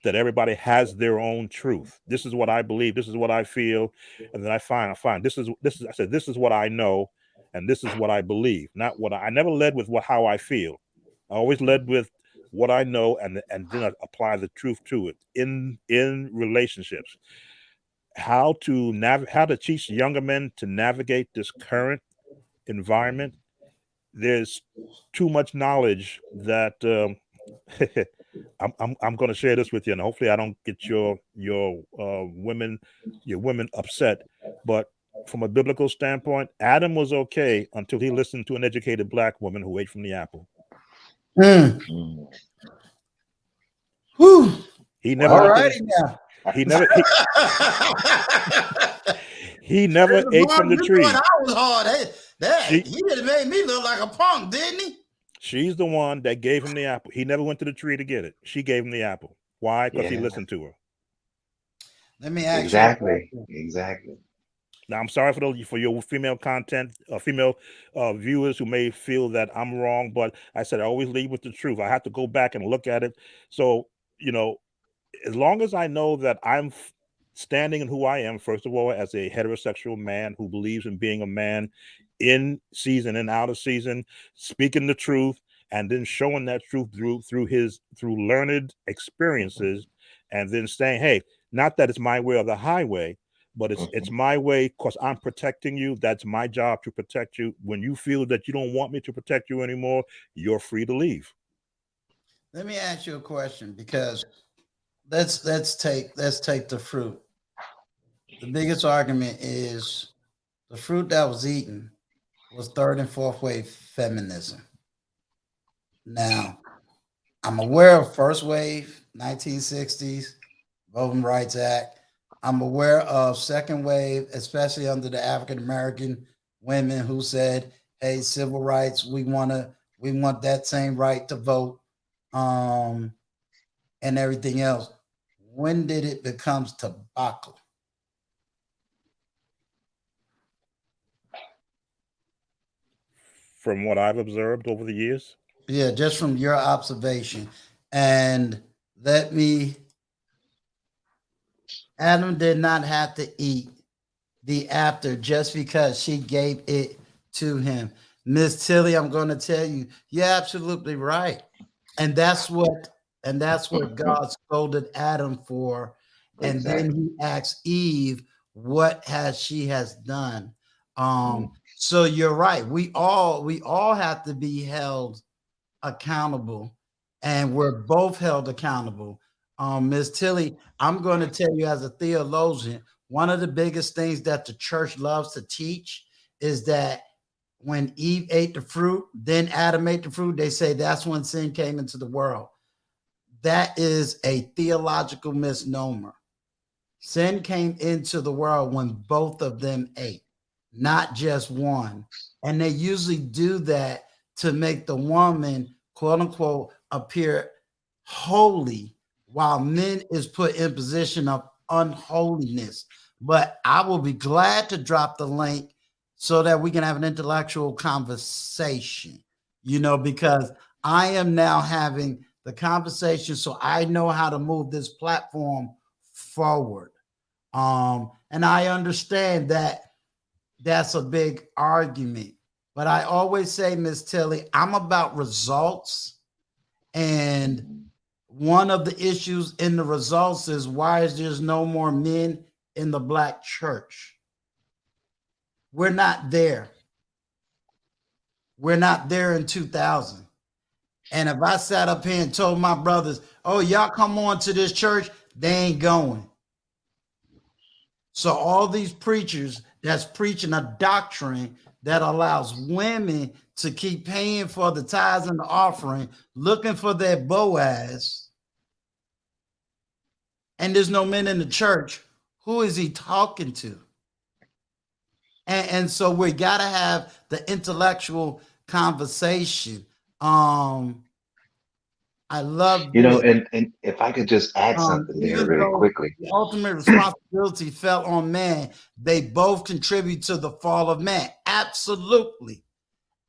that everybody has their own truth. This is what I believe. This is what I feel. And then I find this is I said, this is what I know. And this is what I believe. Not what I never led with how I feel. I always led with what I know, and then I apply the truth to it in relationships. How to teach younger men to navigate this current environment. There's too much knowledge that I'm going to share this with you, and hopefully I don't get your women upset. But from a biblical standpoint, Adam was okay until he listened to an educated black woman who ate from the apple. Whew. He never. All righty now. He never. He never ate from the tree. I was hard. He just made me look like a punk, didn't he? She's the one that gave him the apple. He never went to the tree to get it. She gave him the apple. Why? Because he listened to her. Let me ask you. Exactly. Now, I'm sorry for your female content, female viewers who may feel that I'm wrong, but I said I always lead with the truth. I have to go back and look at it. So, as long as I know that I'm standing in who I am, first of all, as a heterosexual man who believes in being a man in season and out of season, speaking the truth, and then showing that truth through learned experiences, and then saying, hey, not that it's my way or the highway, but it's my way because I'm protecting you. That's my job to protect you. When you feel that you don't want me to protect you anymore, you're free to leave. Let me ask you a question, because let's take the fruit. The biggest argument is the fruit that was eaten was third and fourth wave feminism. Now, I'm aware of first wave, 1960s, Voting Rights Act. I'm aware of second wave, especially under the African American women who said, hey, civil rights, we want that same right to vote, and everything else. When did it become tobacco? From what I've observed over the years. Yeah, just from your observation. And Adam did not have to eat the apple just because she gave it to him. Miss Tilly, I'm going to tell you, you're absolutely right. And that's what God scolded Adam for. And then he asked Eve, what she has done. So you're right. We all have to be held accountable, and we're both held accountable. Ms. Tilly, I'm going to tell you, as a theologian, one of the biggest things that the church loves to teach is that when Eve ate the fruit, then Adam ate the fruit, they say that's when sin came into the world. That is a theological misnomer. Sin came into the world when both of them ate, not just one. And they usually do that to make the woman, quote unquote, appear holy, while men is put in position of unholiness. But I will be glad to drop the link so that we can have an intellectual conversation, because I am now having the conversation, so I know how to move this platform forward. And I understand that that's a big argument, but I always say, Miss Tilly, I'm about results. And one of the issues in the results is, why is there no more men in the Black church? We're not there. We're not there in 2000. And if I sat up here and told my brothers, oh, y'all come on to this church, they ain't going. So all these preachers that's preaching a doctrine that allows women to keep paying for the tithes and the offering, looking for their Boaz, and there's no men in the church, who is he talking to? And so we got to have the intellectual conversation. I love this. And if I could just add something there Even really though quickly. the ultimate responsibility fell on man, they both contribute to the fall of man. Absolutely.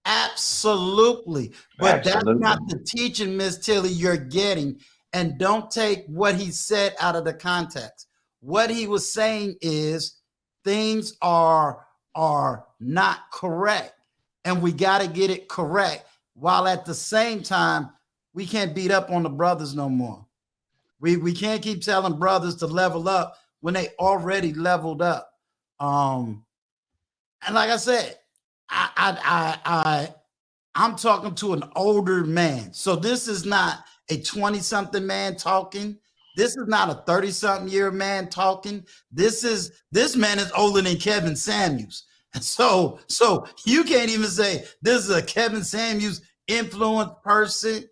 Absolutely. But that's not the teaching, Miss Tilly, you're getting. And don't take what he said out of the context. What he was saying is things are not correct, and we got to get it correct, while at the same time we can't beat up on the brothers no more. We can't keep telling brothers to level up when they already leveled up. And like I said, I'm talking to an older man. So this is not a 20-something man talking. This is not a 30-something year man talking. This man is older than Kevin Samuels. And so you can't even say this is a Kevin Samuels influenced person.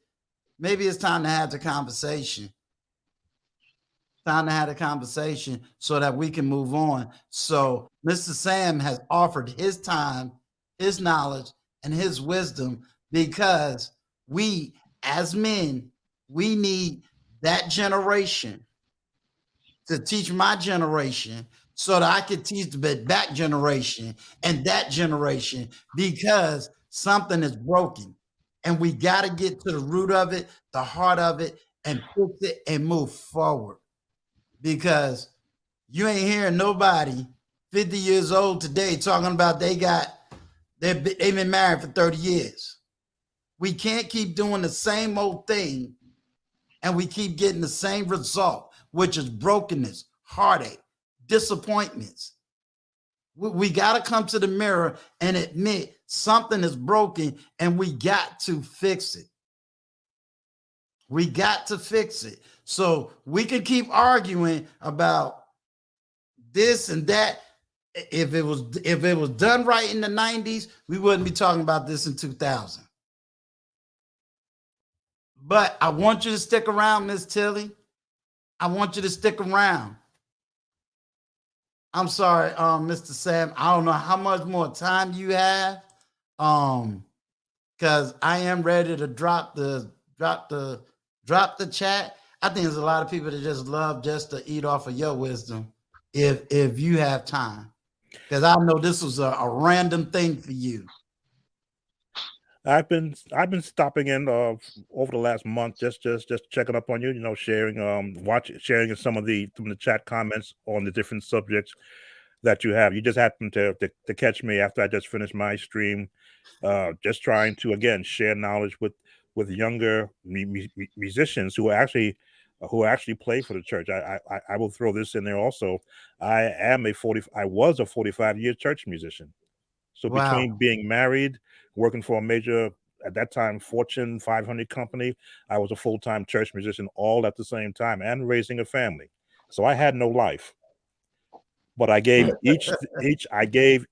Maybe it's time to have the conversation. Time to have a conversation so that we can move on. So Mr. Sam has offered his time, his knowledge, and his wisdom, because we, as men, we need that generation to teach my generation so that I could teach the back generation and that generation, because something is broken. And we got to get to the root of it, the heart of it, and fix it and move forward. Because you ain't hearing nobody 50 years old today talking about they got They've been married for 30 years. We can't keep doing the same old thing and we keep getting the same result, which is brokenness, heartache, disappointments. We got to come to the mirror and admit something is broken and we got to fix it. We got to fix it. So we can keep arguing about this and that. If it was done right in the 90s, we wouldn't be talking about this in 2000. But I want you to stick around, Miss Tilly. I want you to stick around. I'm sorry, Mr. Sam. I don't know how much more time you have. Because I am ready to drop the chat. I think there's a lot of people that just love just to eat off of your wisdom if you have time. Because I know this was a random thing for you. I've been stopping in over the last month, just checking up on you, sharing sharing some of the chat comments on the different subjects that you have. You just happened to catch me after I just finished my stream, just trying to again share knowledge with younger musicians who actually play for the church. I will throw this in there also. I was a 45-year church musician. So Wow. between being married, working for a major, at that time, Fortune 500 company, I was a full-time church musician all at the same time and raising a family. So I had no life. But I gave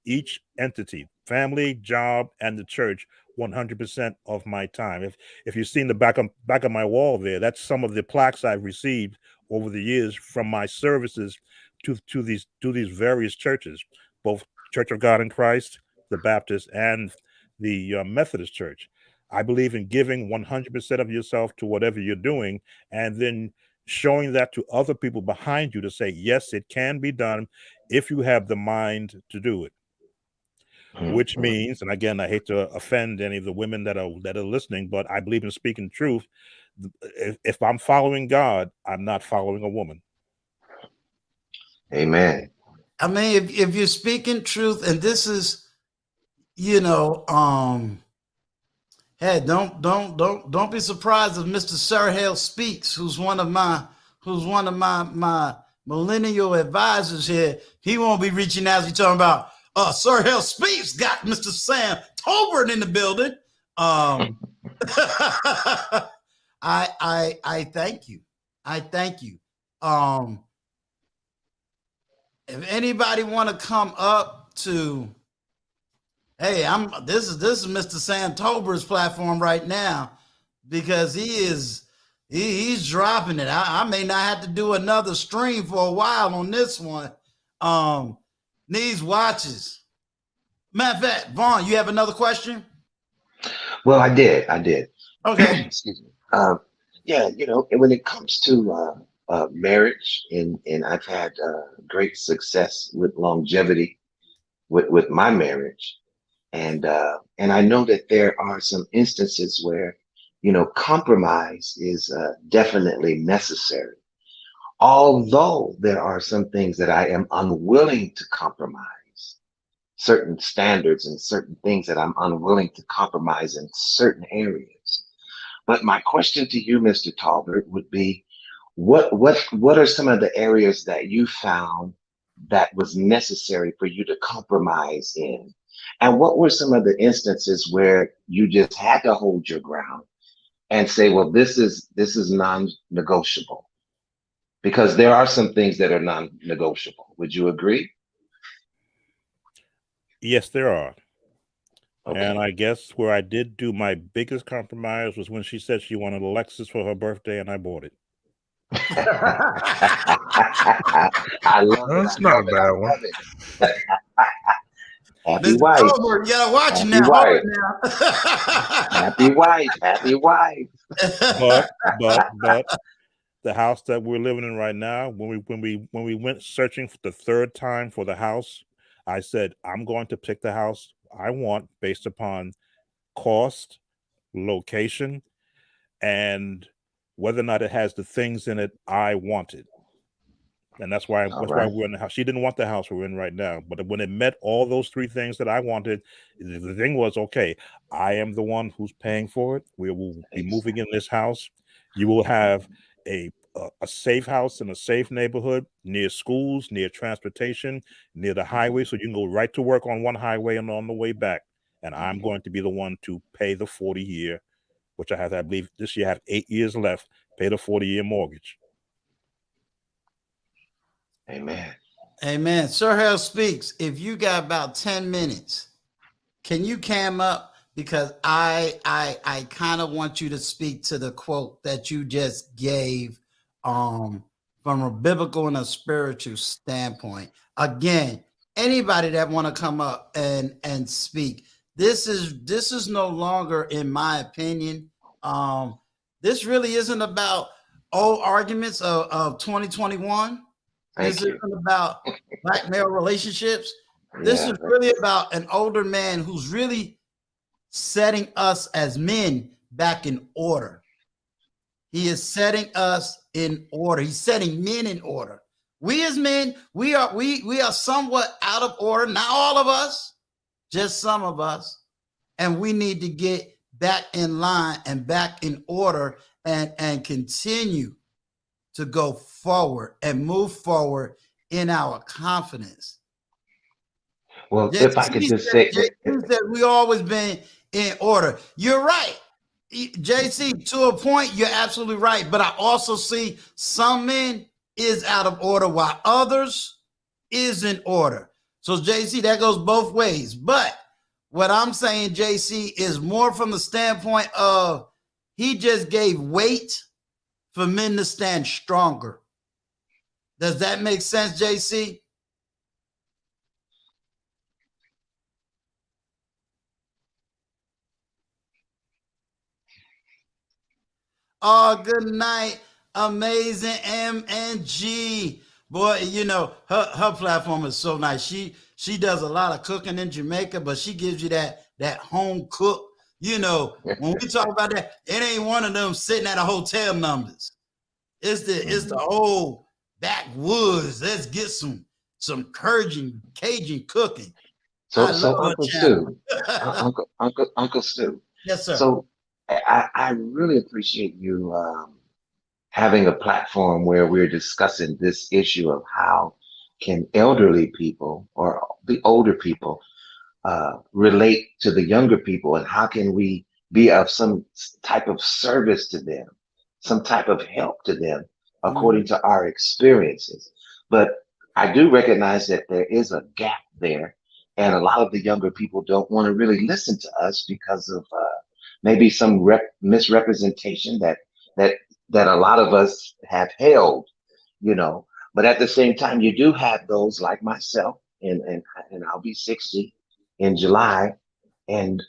each entity, family, job, and the church 100% of my time. If you've seen the back of my wall there, that's some of the plaques I've received over the years from my services to these various churches, both Church of God in Christ, the Baptist, and the Methodist Church. I believe in giving 100% of yourself to whatever you're doing, and then showing that to other people behind you to say, yes, it can be done if you have the mind to do it. Which means, and again, I hate to offend any of the women that are listening, but I believe in speaking truth. If I'm following God, I'm not following a woman. Amen. I mean, if you're speaking truth, and this is, hey, don't be surprised if Mr. Sir Hale speaks, who's one of my millennial advisors here. He won't be reaching out. He's talking about Sir Hale speaks got Mr. Sam Tolbert in the building. I thank you. I thank you. If anybody want to come up to, hey, this is Mr. Sam Tolbert's platform right now, because he's dropping it. I may not have to do another stream for a while on this one. Needs watches. Matter of fact, Vaughn, you have another question? Well, I did. Okay. Excuse me. Yeah, when it comes to marriage, and I've had great success with longevity with my marriage, and I know that there are some instances where compromise is definitely necessary. Although there are some things that I am unwilling to compromise, certain standards and certain things that I'm unwilling to compromise in certain areas. But my question to you, Mr. Tolbert, would be, what are some of the areas that you found that was necessary for you to compromise in? And what were some of the instances where you just had to hold your ground and say, well, this is non-negotiable? Because there are some things that are non-negotiable. Would you agree? Yes, there are. Okay. And I guess where I did do my biggest compromise was when she said she wanted a Lexus for her birthday, and I bought it. I love it. That's not a bad one. Love it. Happy Mr. wife. Tolbert, you gotta watch it Happy now. wife. Hold it now. Happy wife. But the house that we're living in right now, when we went searching for the third time for the house, I said, I'm going to pick the house I want based upon cost, location, and whether or not it has the things in it I wanted. And that's why All right. we're in the house. She didn't want the house we're in right now. But when it met all those three things that I wanted, the thing was, okay, I am the one who's paying for it. We will be moving in this house. You will have a safe house in a safe neighborhood, near schools, near transportation, near the highway. So you can go right to work on one highway and on the way back. And I'm going to be the one to pay the 40-year, which I believe this year I have 8 years left, pay the 40-year mortgage. Amen. Amen. Sir Hell Speaks. If you got about 10 minutes, can you cam up? Because I kind of want you to speak to the quote that you just gave from a biblical and a spiritual standpoint. Again, anybody that want to come up and speak, this is no longer, in my opinion, this really isn't about old arguments of 2021. This isn't about black male relationships. This is really about an older man who's really setting us as men back in order. He is setting us in order. He's setting men in order. We as men, we are somewhat out of order. Not all of us, just some of us. And we need to get back in line and back in order and continue to go forward and move forward in our confidence. Well, if I could just say, that we always been in order. You're right, JC. To a point, you're absolutely right. But I also see some men is out of order, while others is in order. So JC, that goes both ways. But what I'm saying, JC, is more from the standpoint of he just gave weight for men to stand stronger. Does that make sense, JC? Oh, good night. Amazing M&G. Boy, you know, her platform is so nice. She does a lot of cooking in Jamaica, but she gives you that home cook. You know, when we talk about that, it ain't one of them sitting at a hotel numbers. It's the old backwoods. Let's get some Cajun cooking. So Uncle Stu, Uncle Stu. Yes, sir. So I really appreciate you having a platform where we're discussing this issue of how can elderly people or the older people relate to the younger people, and how can we be of some type of service to them, some type of help to them according to our experiences. But I do recognize that there is a gap there, and a lot of the younger people don't want to really listen to us because of maybe some misrepresentation that a lot of us have held, you know. But at the same time, you do have those like myself, and I'll be 60 in July, and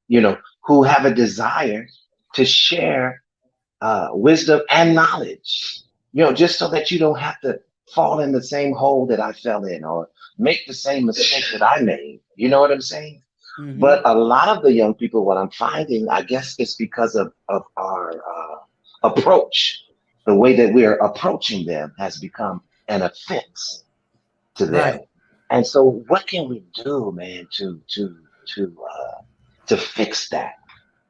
you know, who have a desire to share wisdom and knowledge, you know, just so that you don't have to fall in the same hole that I fell in or make the same mistake that I made. You know what I'm saying? But a lot of the young people, what I'm finding, I guess it's because of our approach. The way that we are approaching them has become an offense to them. Right. And so what can we do, man, to fix that,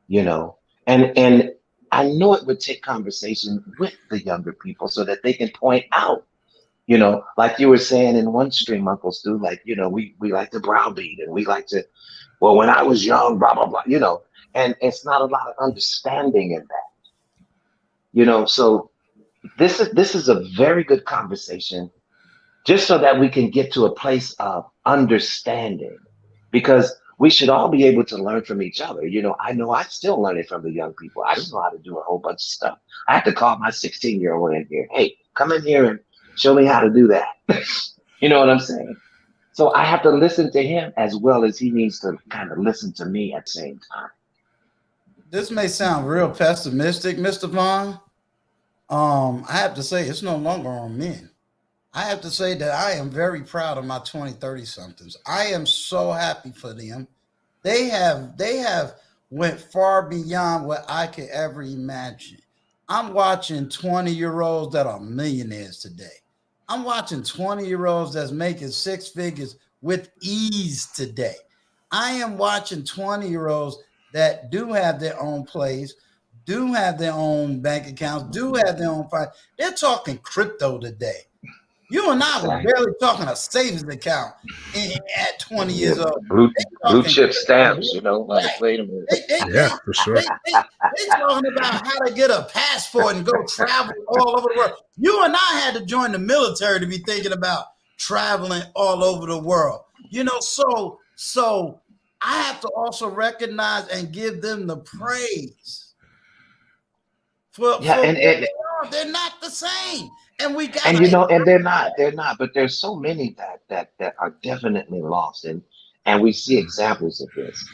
you know? And I know it would take conversation with the younger people so that they can point out, you know, like you were saying in one stream, Uncle Stu, like, you know, we like to browbeat, and we like to, well, when I was young, blah, blah, blah, you know, and it's not a lot of understanding in that, you know. So this is a very good conversation, just so that we can get to a place of understanding, because we should all be able to learn from each other. You know I still learn it from the young people. I don't know how to do a whole bunch of stuff. I have to call my 16-year-old in here. Hey, come in here and show me how to do that. You know what I'm saying? So I have to listen to him as well as he needs to kind of listen to me at the same time. This may sound real pessimistic, Mr. Vaughn. I have to say it's no longer on men. I have to say that I am very proud of my 20, 30 somethings. I am so happy for them. They have went far beyond what I could ever imagine. I'm watching 20-year-olds that are millionaires today. I'm watching 20-year-olds that's making 6 figures with ease today. I am watching 20-year-olds that do have their own place, do have their own bank accounts, do have their own price. They're talking crypto today. You and I were barely talking a savings account at 20 Yeah, years old. blue chip Crypto. stamps, you know, like, Right. wait a minute. Yeah, for sure. They talking about how to get a passport and go travel all over the world. You and I had to join the military to be thinking about traveling all over the world. You know, so I have to also recognize and give them the praise for Yeah, what they are. They're not the same. And we got and you know, and they're not, but there's so many that are definitely lost, and we see examples of this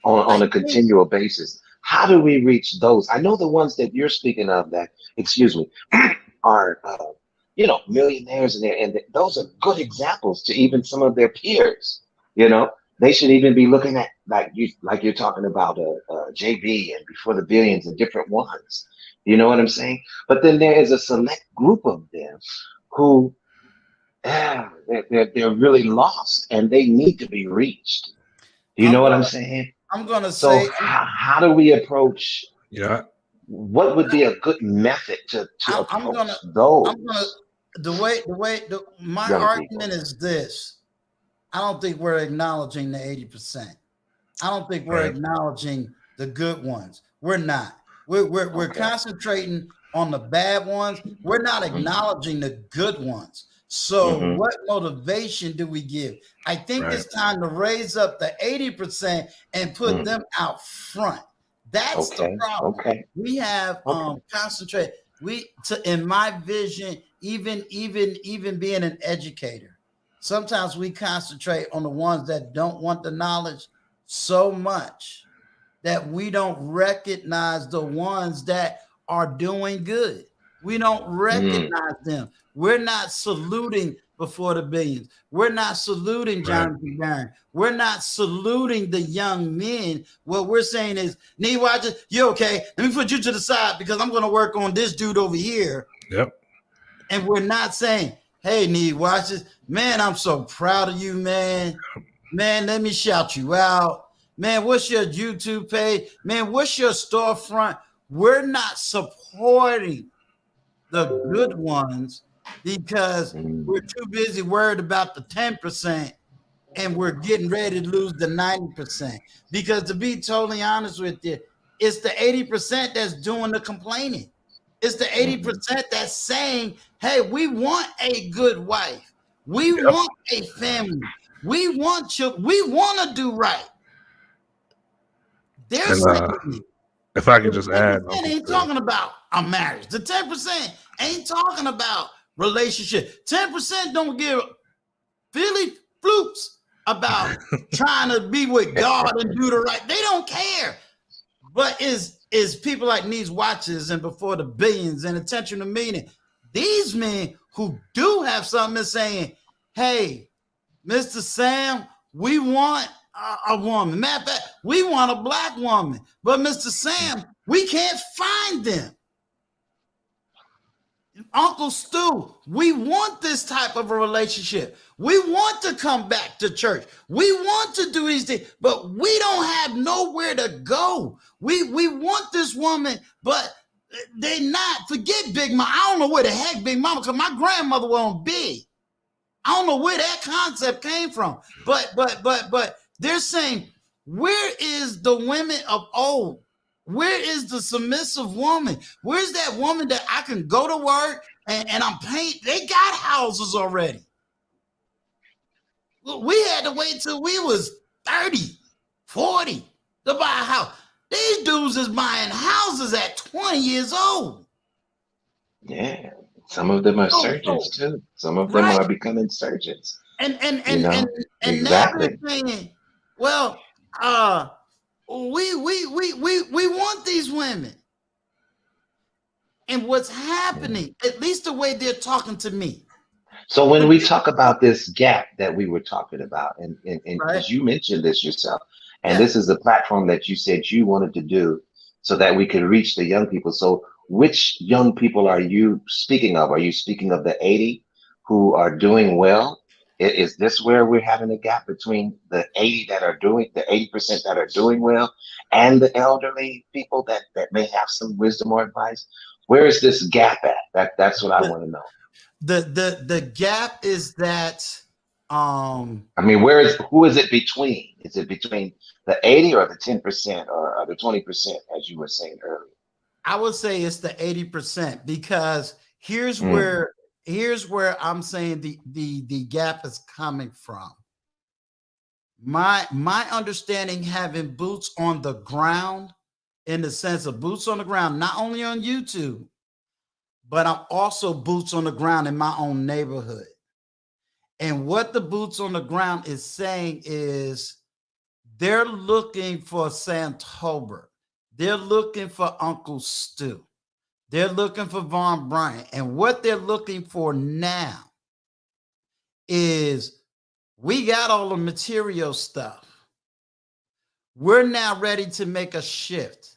on a continual basis. How do we reach those? I know the ones that you're speaking of that, excuse me, are you know, millionaires, and those are good examples to even some of their peers. You know, they should even be looking at like you're talking about JB and Before the Billions and different ones. You know what I'm saying? But then there is a select group of them who they're really lost and they need to be reached. You know what I'm saying? I'm gonna So say how do we approach? Yeah. What would be a good method to I'm approach gonna those my young argument people? is this. I don't think we're acknowledging the 80%. I don't think we're Right. acknowledging the good ones. We're not. We're Okay. concentrating on the bad ones. We're not acknowledging the good ones. So Mhm. what motivation do we give? I think Right. it's time to raise up the 80% and put them out front. That's the Okay. problem. Okay. We have Okay. concentrate. In my vision, even being an educator, sometimes we concentrate on the ones that don't want the knowledge so much that we don't recognize the ones that are doing good. We don't recognize them. We're not saluting Before the Billions. We're not saluting Jonathan Barron. We're not saluting the young men. What we're saying is, Nee Watcher, you okay? Let me put you to the side because I'm going to work on this dude over here. Yep. And we're not saying, hey, Nee Watchers, man, I'm so proud of you, man. Man, let me shout you out. Man, what's your YouTube page? Man, what's your storefront? We're not supporting the good ones because we're too busy worried about the 10% and we're getting ready to lose the 90%. Because to be totally honest with you, it's the 80% that's doing the complaining. It's the 80% that's saying, hey, we want a good wife. We want a family. We want to do right. They're saying if I could the just add, 10% ain't talking about a marriage. The 10% ain't talking about relationship. 10% don't give Philly flukes about trying to be with God and do the right. They don't care. But is people like these watches and Before the Billions and Attention to Meaning, these men who do have something saying, hey, Mr. Sam, we want a woman. Matter of fact, we want a black woman. But Mr. Sam, we can't find them. Uncle Stu, we want this type of a relationship. We want to come back to church. We want to do these things, but we don't have nowhere to go. We want this woman, but they not. Forget Big Mama. I don't know where the heck Big Mama, because my grandmother wasn't big. I don't know where that concept came from. But they're saying, where is the women of old? Where is the submissive woman? Where's that woman that I can go to work and I'm paying? They got houses already. We had to wait till we was 30, 40 to buy a house. These dudes is buying houses at 20 years old. Yeah. Some of them are surgeons too. Some of them are becoming surgeons. And exactly. now they're saying, well, we want these women. And what's happening, at least the way they're talking to me. So when we talk about this gap that we were talking about, and Right. as you mentioned this yourself, and this is the platform that you said you wanted to do so that we could reach the young people. So which young people are you speaking of? Are you speaking of the 80 who are doing well? Is this where we're having a gap between the 80% that are doing well and the elderly people that may have some wisdom or advice? Where is this gap at? That's what I want to know. The gap is that I mean, who is it between? Is it between the 80 or the 10% or the 20%, as you were saying earlier? I would say it's the 80%, because here's Mm. where I'm saying the gap is coming from. My understanding, having boots on the ground, in the sense of boots on the ground, not only on YouTube, but I'm also boots on the ground in my own neighborhood. And what the boots on the ground is saying is they're looking for Sam Tolbert. They're looking for Uncle Stu. They're looking for Von Bryant. And what they're looking for now is, we got all the material stuff. We're now ready to make a shift.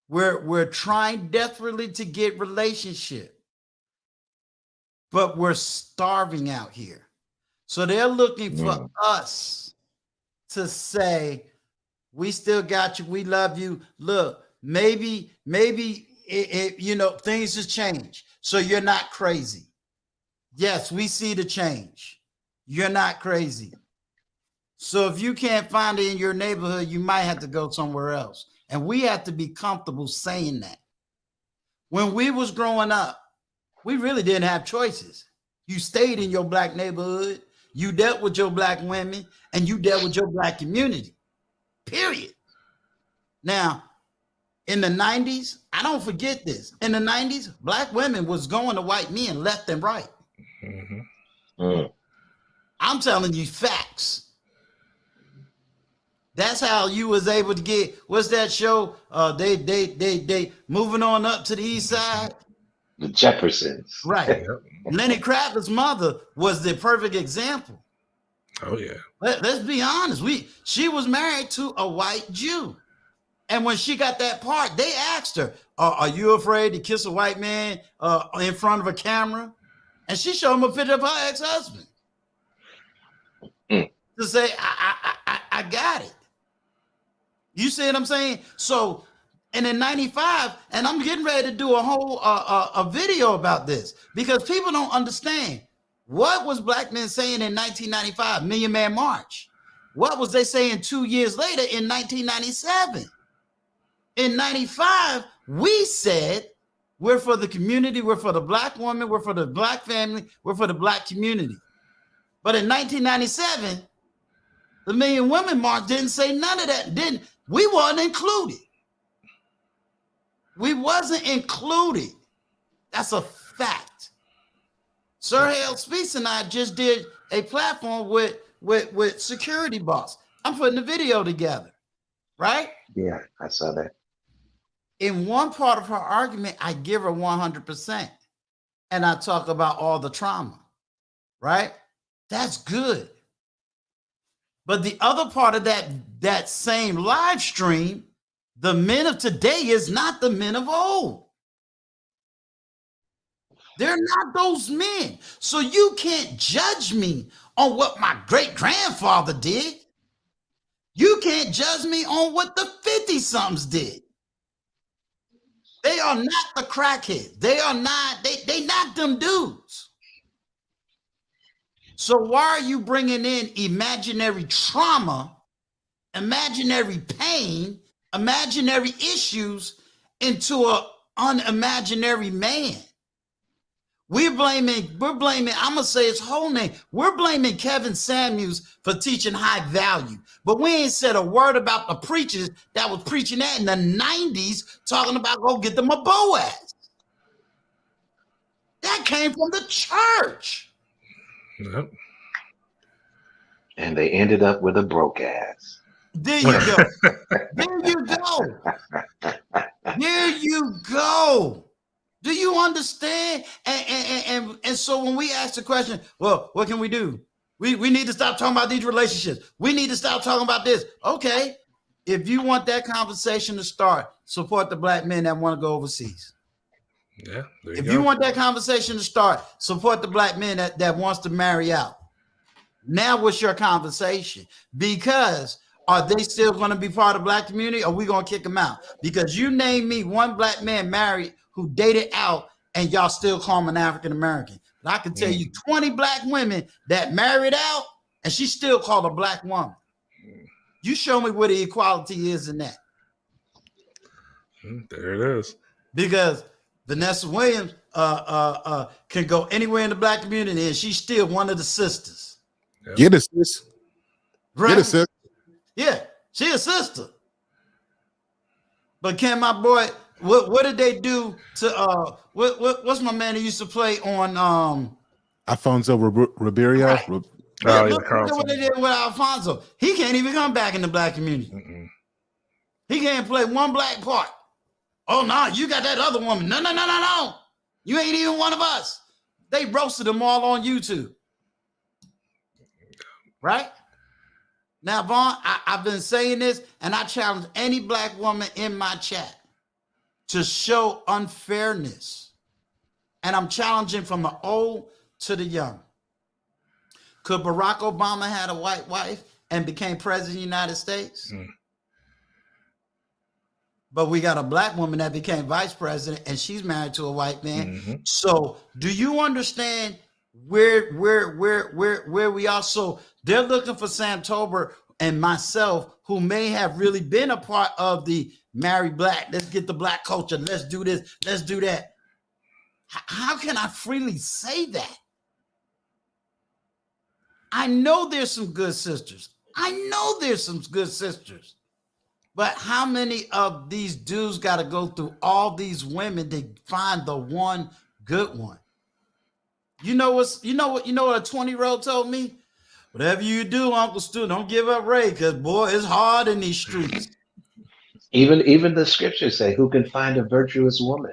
We're trying desperately to get relationship, but we're starving out here. So they're looking for us to say, we still got you. We love you. Look, maybe things have changed. So you're not crazy. Yes, we see the change. You're not crazy. So if you can't find it in your neighborhood, you might have to go somewhere else. And we have to be comfortable saying that. When we was growing up, we really didn't have choices. You stayed in your black neighborhood, you dealt with your black women, and you dealt with your black community, period. Now, in the 90s, I don't forget this. In the 90s, black women was going to white men left and right. Mm-hmm. Mm. I'm telling you facts. That's how you was able to get, what's that show? They moving on up to the east side. The Jeffersons. Right. Lenny Kravitz's mother was the perfect example. Oh yeah. Let's be honest. She was married to a white Jew. And when she got that part, they asked her, are you afraid to kiss a white man in front of a camera? And she showed him a picture of her ex-husband. Mm. To say, I got it. You see what I'm saying? So, and in 95, and I'm getting ready to do a whole a video about this, because people don't understand. What was black men saying in 1995, Million Man March? What was they saying 2 years later in 1997? In 95, we said, we're for the community, we're for the black woman, we're for the black family, we're for the black community. But in 1997, the Million Women March didn't say none of that. We weren't included. We wasn't included. That's a fact. Sir Hale Speaks and I just did a platform with Security Boss. I'm putting the video together, right? Yeah, I saw that. In one part of her argument, I give her 100%. And I talk about all the trauma, right? That's good. But the other part of that same live stream, the men of today is not the men of old. They're not those men. So you can't judge me on what my great-grandfather did. You can't judge me on what the 50-somethings did. They are not the crackheads. They are not, they not them dudes. So why are you bringing in imaginary trauma, imaginary pain, imaginary issues into an unimaginary man? We're blaming, I'm gonna say his whole name. We're blaming Kevin Samuels for teaching high value. But we ain't said a word about the preachers that was preaching that in the 90s, talking about go get them a Boaz. That came from the church. Yep. And they ended up with a broke ass. There you go. There you go. There you go. Do you understand? And so when we ask the question, well, what can we do? We need to stop talking about these relationships. We need to stop talking about this. Okay. If you want that conversation to start, support the black men that want to go overseas. Yeah, there you If go. you want that conversation to start, support the black man that wants to marry out. Now, what's your conversation? Because are they still going to be part of the black community, or are we going to kick them out? Because you name me one black man married who dated out, and y'all still call him an African American. But I can tell you 20 black women that married out, and she's still called a black woman. You show me where the equality is in that. There it is. Because Vanessa Williams can go anywhere in the black community, and she's still one of the sisters. Yep. Get it, sis. Right? Get it, sis. Yeah, she a sister. But can my boy, what did they do to what's my man who used to play on Alfonso Ribeiro. Right. Oh, yeah, look at what they did with Alfonso. He can't even come back in the black community. He can't play one black part. Oh no, you got that other woman. No. You ain't even one of us. They roasted them all on YouTube. Right? Now, Vaughn, I've been saying this, and I challenge any black woman in my chat to show unfairness. And I'm challenging from the old to the young. Could Barack Obama had a white wife and became president of the United States? But we got a black woman that became vice president, and she's married to a white man. So do you understand where we are? So they're looking for Sam Tolbert and myself, who may have really been a part of the married black. Let's get the black culture. Let's do this. Let's do that. How can I freely say that? I know there's some good sisters. But how many of these dudes got to go through all these women to find the one good one? You know what a 20-year-old told me? Whatever you do, Uncle Stu, don't give up Ray, because boy, it's hard in these streets. Even the scriptures say, "Who can find a virtuous woman?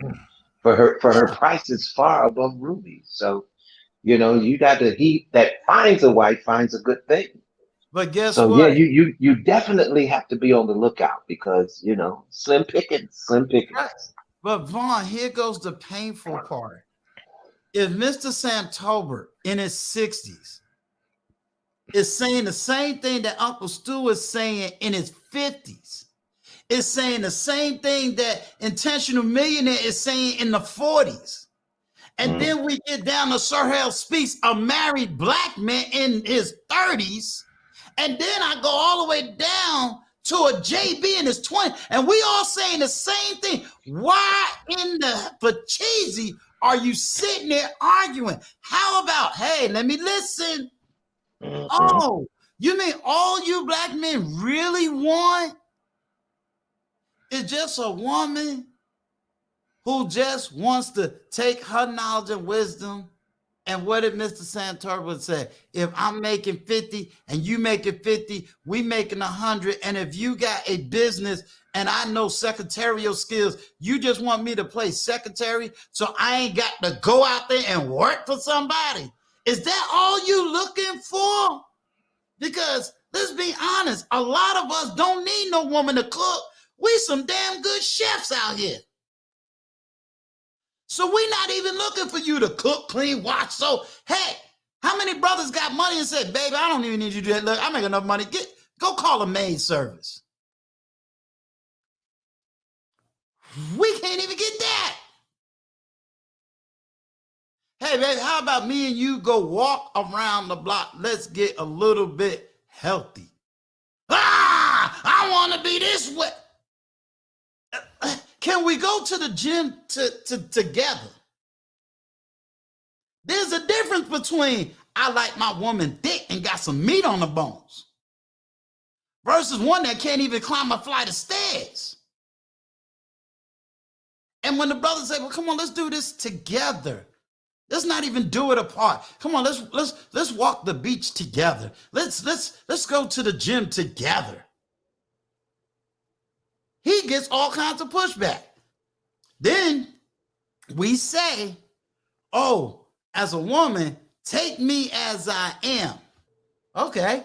For her price is far above rubies." So, you got to he that finds a wife finds a good thing. But guess So what? yeah, you definitely have to be on the lookout because slim pickings. Right. But Vaughn, here goes the painful part. If Mr. Sam Tolbert in his 60s is saying the same thing that Uncle Stu is saying in his 50s, is saying the same thing that Intentional Millionaire is saying in the 40s, and then we get down to Sir Harold Speaks, a married black man in his 30s, and then I go all the way down to a JB in his 20s, and we all saying the same thing. Why in the Pacheesi are you sitting there arguing? How about, hey, let me listen. Oh, you mean all you black men really want is just a woman who just wants to take her knowledge and wisdom? And what did Mr. Sam Tolbert say? If I'm making 50 and you making 50, we making 100. And if you got a business and I know secretarial skills, you just want me to play secretary so I ain't got to go out there and work for somebody. Is that all you looking for? Because let's be honest, a lot of us don't need no woman to cook. We some damn good chefs out here. So we're not even looking for you to cook, clean, wash. So, hey, how many brothers got money and said, baby, I don't even need you to do that. Look, I make enough money. Go call a maid service. We can't even get that. Hey, baby, how about me and you go walk around the block? Let's get a little bit healthy. I want to be this way. Can we go to the gym together? There's a difference between I like my woman thick and got some meat on the bones versus one that can't even climb a flight of stairs. And when the brothers say, well, come on, let's do this together. Let's not even do it apart. Come on, let's walk the beach together. Let's go to the gym together. He gets all kinds of pushback. Then we say, oh, as a woman, take me as I am. Okay.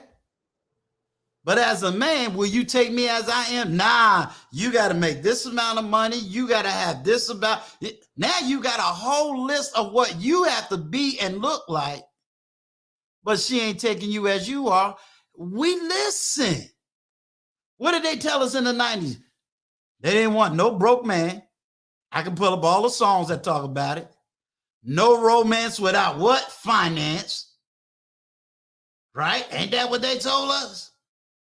But as a man, will you take me as I am? Nah, you got to make this amount of money. You got to have this about. Now you got a whole list of what you have to be and look like. But she ain't taking you as you are. We listen. What did they tell us in the 90s? They didn't want no broke man. I can pull up all the songs that talk about it. No romance without what? Finance. Right? Ain't that what they told us?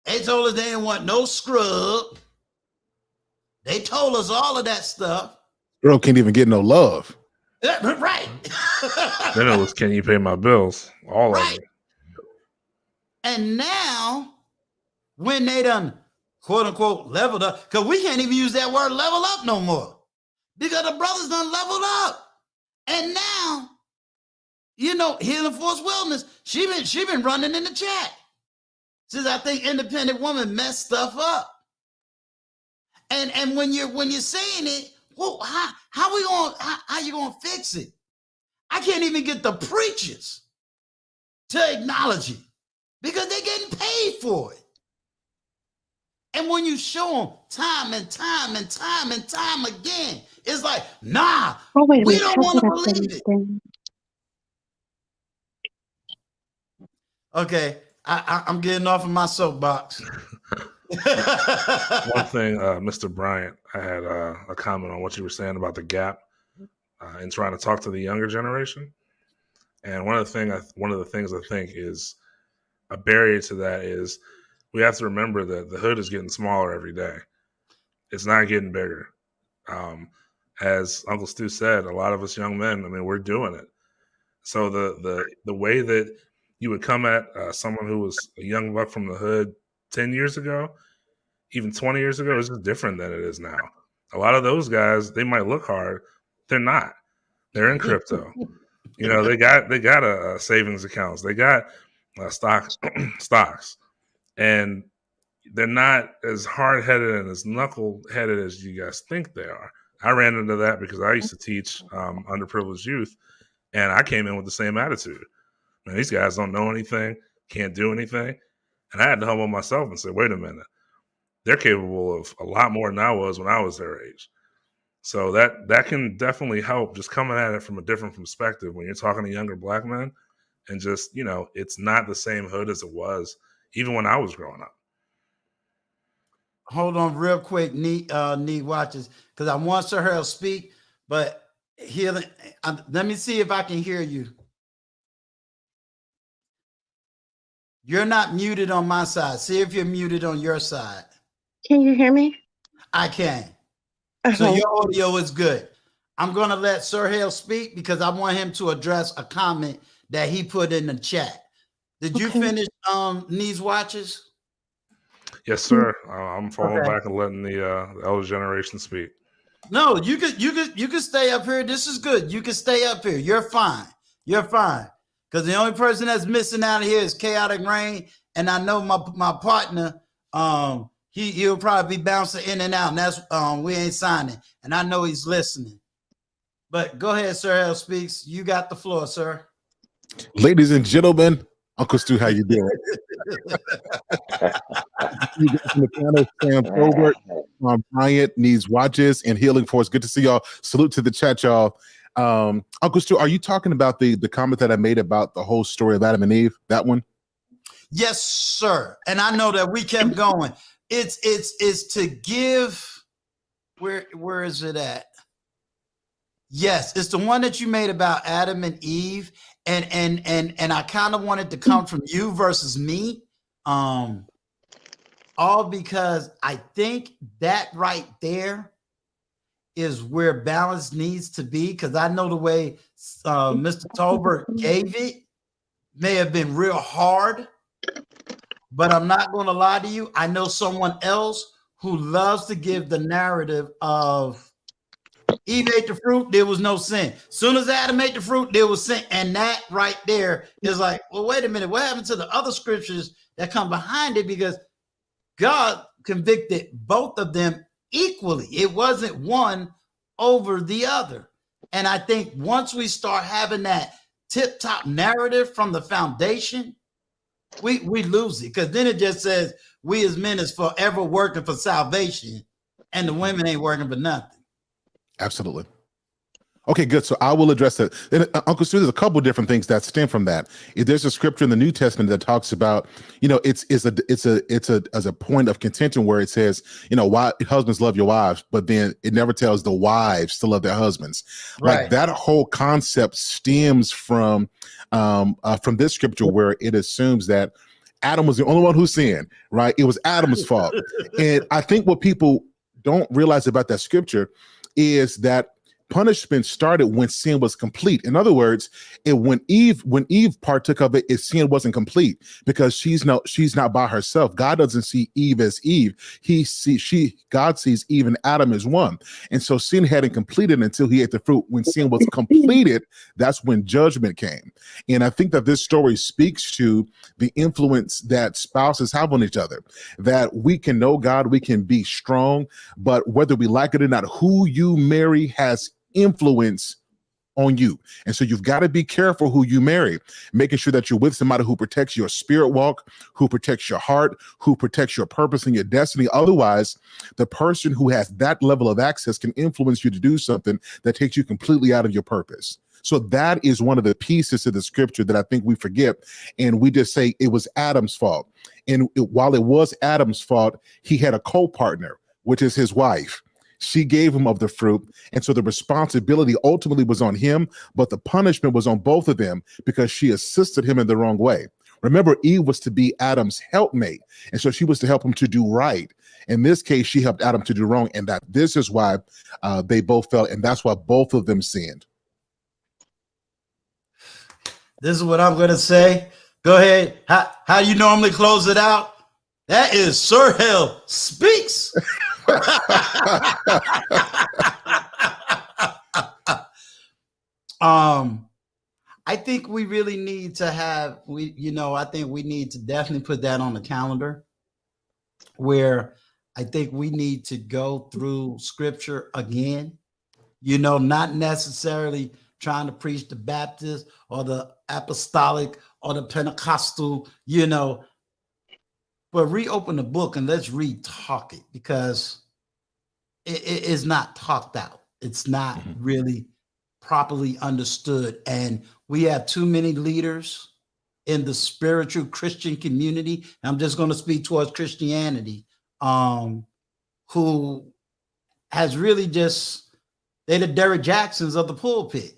They told us they didn't want no scrub. They told us all of that stuff. Girl can't even get no love. Right. Then it was, can you pay my bills? All of it. And now, when they done, quote unquote, leveled up, because we can't even use that word level up no more. Because the brothers done leveled up. And now, you know, Healing Force Wellness, she been running in the chat. Since I think Independent Woman messed stuff up. And when you're saying it, well, how you gonna fix it? I can't even get the preachers to acknowledge it because they're getting paid for it. And when you show them time and time and time and time again, it's like, nah, we don't want to believe it. Okay, I'm getting off of my soapbox. One thing, Mr. Bryant, I had a comment on what you were saying about the gap in trying to talk to the younger generation. And one of the things I think is a barrier to that is we have to remember that the hood is getting smaller every day. It's not getting bigger. As Uncle Stu said, a lot of us young men, I mean, we're doing it. So the way that you would come at someone who was a young buck from the hood 10 years ago, even 20 years ago, is just different than it is now. A lot of those guys, they might look hard. They're not. They're in crypto. You know, they got a savings accounts. They got stocks. And they're not as hard-headed and as knuckle-headed as you guys think they are. I ran into that because I used to teach underprivileged youth, and I came in with the same attitude. Man, these guys don't know anything, can't do anything. And I had to humble myself and say, wait a minute. They're capable of a lot more than I was when I was their age. So that can definitely help just coming at it from a different perspective when you're talking to younger black men and just, you know, it's not the same hood as it was even when I was growing up. Hold on real quick, need watches, because I want Sir Harold speak, but Healing, let me see if I can hear you. You're not muted on my side. See if you're muted on your side. Can you hear me? I can. So your audio is good. I'm going to let Sir Hale speak because I want him to address a comment that he put in the chat. Did you finish Needs Watches? Yes, sir. I'm falling back and letting the elder generation speak. No, you could stay up here. This is good. You can stay up here. You're fine. You're fine. Because the only person that's missing out of here is Chaotic Rain. And I know my partner, he'll probably be bouncing in and out. And that's we ain't signing. And I know he's listening. But go ahead, Sir Hale Speaks. You got the floor, sir. Ladies and gentlemen, Uncle Stu, how you doing? You guys in the panel, Sam Tolbert, Bryant, Needs Watches, and Healing Force. Good to see y'all. Salute to the chat, y'all. Uncle Stu, are you talking about the comment that I made about the whole story of Adam and Eve? That one? Yes, sir. And I know that we kept going. It's to give. Where is it at? Yes, it's the one that you made about Adam and Eve, and I kind of wanted to come from you versus me, all because I think that right there is where balance needs to be. Because I know the way Mr. Tolbert gave it may have been real hard, but I'm not going to lie to you. I know someone else who loves to give the narrative of Eve ate the fruit, there was no sin. Soon as Adam ate the fruit, there was sin. And that right there is like, well, wait a minute. What happened to the other scriptures that come behind it? Because God convicted both of them equally. It wasn't one over the other. And I think once we start having that tip-top narrative from the foundation, we lose it. Because then it just says, we as men is forever working for salvation, and the women ain't working for nothing. Absolutely. Okay, good. So I will address that. And Uncle Stu, there's a couple different things that stem from that. There's a scripture in the New Testament that talks about, it's as a point of contention where it says, why husbands love your wives, but then it never tells the wives to love their husbands. Right. Like that whole concept stems from this scripture where it assumes that Adam was the only one who sinned, right? It was Adam's fault. And I think what people don't realize about that scripture is that punishment started when sin was complete. In other words, when Eve partook of it, sin wasn't complete because she's not by herself. God doesn't see Eve as Eve. God sees Eve and Adam as one. And so sin hadn't completed until he ate the fruit. When sin was completed, that's when judgment came. And I think that this story speaks to the influence that spouses have on each other, that we can know God, we can be strong, but whether we like it or not, who you marry has influence on you. And so you've got to be careful who you marry, making sure that you're with somebody who protects your spirit walk, who protects your heart, who protects your purpose and your destiny. Otherwise, the person who has that level of access can influence you to do something that takes you completely out of your purpose. So that is one of the pieces of the scripture that I think we forget. And we just say it was Adam's fault. And while it was Adam's fault, he had a co-partner, which is his wife. She gave him of the fruit. And so the responsibility ultimately was on him, but the punishment was on both of them because she assisted him in the wrong way. Remember, Eve was to be Adam's helpmate. And so she was to help him to do right. In this case, she helped Adam to do wrong. And that this is why they both fell. And that's why both of them sinned. This is what I'm going to say. Go ahead. How you normally close it out? That is Sir Hill Speaks. I think we really need to have, I think we need to definitely put that on the calendar, where I think we need to go through scripture again, not necessarily trying to preach the Baptist or the apostolic or the Pentecostal, but reopen the book and let's re-talk it, because it is not talked out. It's not really properly understood. And we have too many leaders in the spiritual Christian community. I'm just going to speak towards Christianity, who has really they're the Derek Jacksons of the pulpit,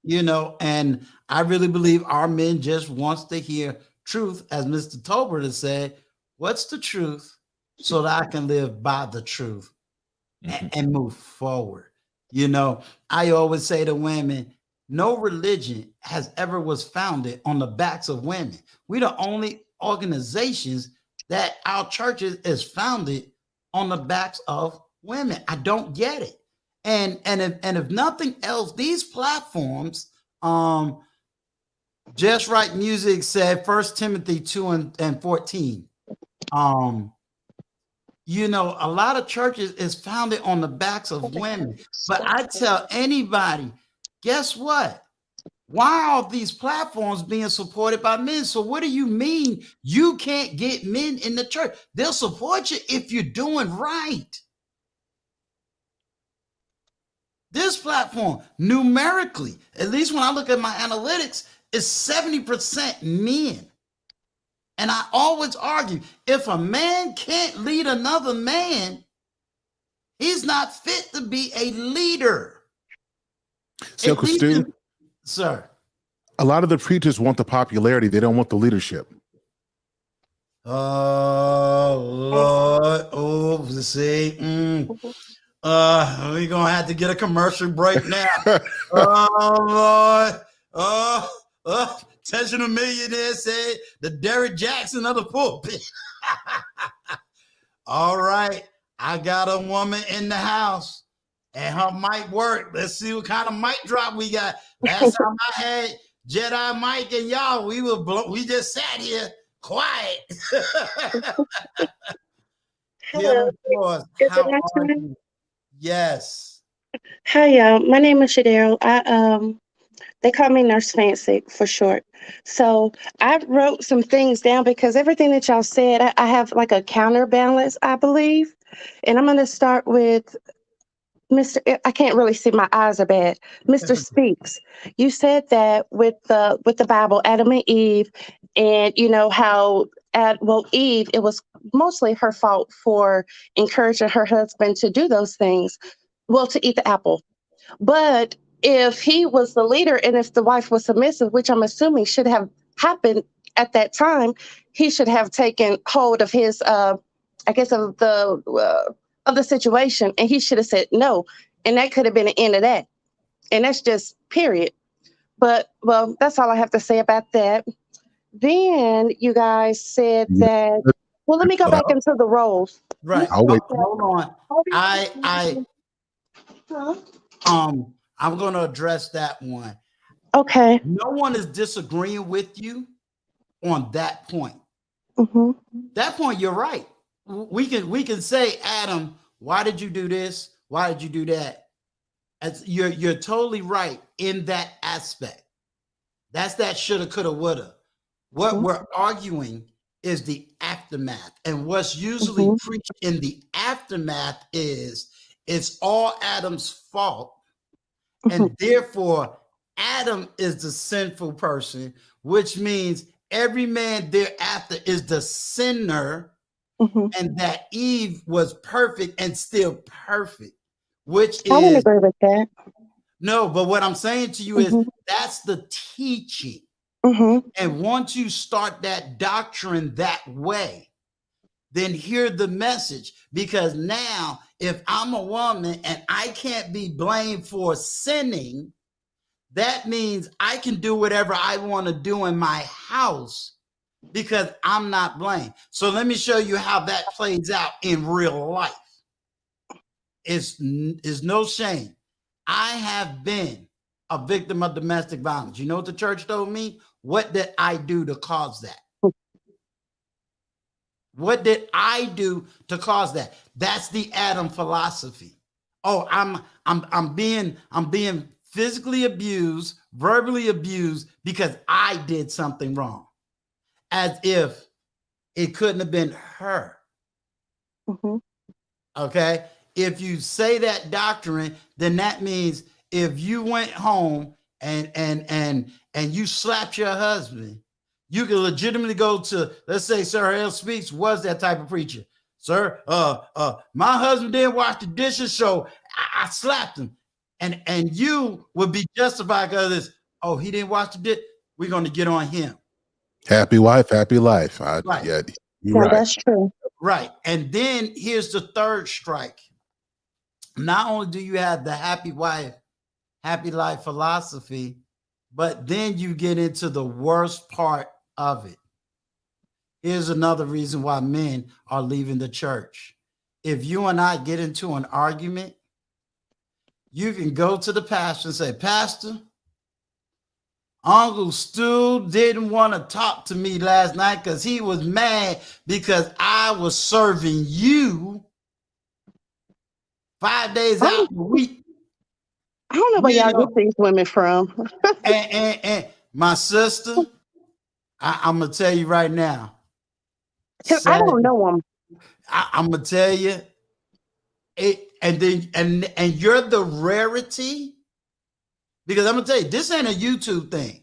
and I really believe our men just wants to hear truth, as Mr. Tolbert has said. What's the truth, so that I can live by the truth and move forward? I always say to women, no religion was founded on the backs of women. We're the only organizations that our churches is founded on the backs of women. I don't get it. And if nothing else, these platforms, Just Right Music said 1 Timothy 2 and 14. A lot of churches is founded on the backs of women. But I tell anybody, guess what? Why are these platforms being supported by men? So what do you mean you can't get men in the church? They'll support you if you're doing right. This platform, numerically, at least when I look at my analytics, is 70% men. And I always argue, if a man can't lead another man, he's not fit to be a leader. So, Stu, sir, a lot of the preachers want the popularity. They don't want the leadership. Oh, Lord. Oh, see. We're going to have to get a commercial break now. Oh, Lord. Attention, a millionaire said the Derek Jackson of the pulpit. All right. I got a woman in the house and her mic work. Let's see what kind of mic drop we got. Last time I had Jedi Mike and y'all, we just sat here quiet. Hello. Is it How my are turn? you? Yes. Hi, y'all. My name is Shadero. They call me Nurse Fancy for short. So I wrote some things down because everything that y'all said, I have like a counterbalance, I believe. And I'm going to start with Mr. I can't really see, my eyes are bad. Mr. Speaks. You said that with the Bible, Adam and Eve, and you know how Eve, it was mostly her fault for encouraging her husband to do those things. Well, to eat the apple. But if he was the leader and if the wife was submissive, which I'm assuming should have happened at that time, he should have taken hold of his, I guess, of the situation, and he should have said no, and that could have been the end of that. And that's just period. But well, that's all I have to say about that. Then you guys said that. Well, let me go back into the roles. Right. I'll wait. Hold on. Huh? I'm going to address that one. Okay. No one is disagreeing with you on that point. Mm-hmm. That point, you're right. We can say, Adam, why did you do this? Why did you do that? As you're totally right in that aspect. That's that shoulda, coulda, woulda. What we're arguing is the aftermath. And what's usually preached in the aftermath is it's all Adam's fault. And therefore, Adam is the sinful person, which means every man thereafter is the sinner, and that Eve was perfect and still perfect, which I would is agree with that. no, but what I'm saying to you is that's the teaching. And once you start that doctrine that way, then hear the message. Because now, if I'm a woman and I can't be blamed for sinning, that means I can do whatever I want to do in my house because I'm not blamed. So let me show you how that plays out in real life. It's no shame. I have been a victim of domestic violence. You know what the church told me? What did I do to cause that? What did I do to cause that? That's the Adam philosophy. Oh, I'm being physically abused, verbally abused because I did something wrong. As if it couldn't have been her. Okay? If you say that doctrine, then that means if you went home and you slapped your husband, you can legitimately go to, let's say Sir Hale Speaks was that type of preacher. Sir, my husband didn't wash the dishes, so I slapped him. And you would be justified because of this. Oh, he didn't wash the dish. We're going to get on him. Happy wife, happy life. Right. Yeah, you're Yeah, right. that's true. Right. And then here's the third strike. Not only do you have the happy wife, happy life philosophy, but then you get into the worst part of it. Here's another reason why men are leaving the church. If you and I get into an argument, you can go to the pastor and say, Pastor, Uncle Stu didn't want to talk to me last night because he was mad because I was serving you 5 days out the week. I don't know where y'all get these women from. and my sister, I'm going to tell you right now. I don't know them. I'm going to tell you. And you're the rarity. Because I'm going to tell you, this ain't a YouTube thing.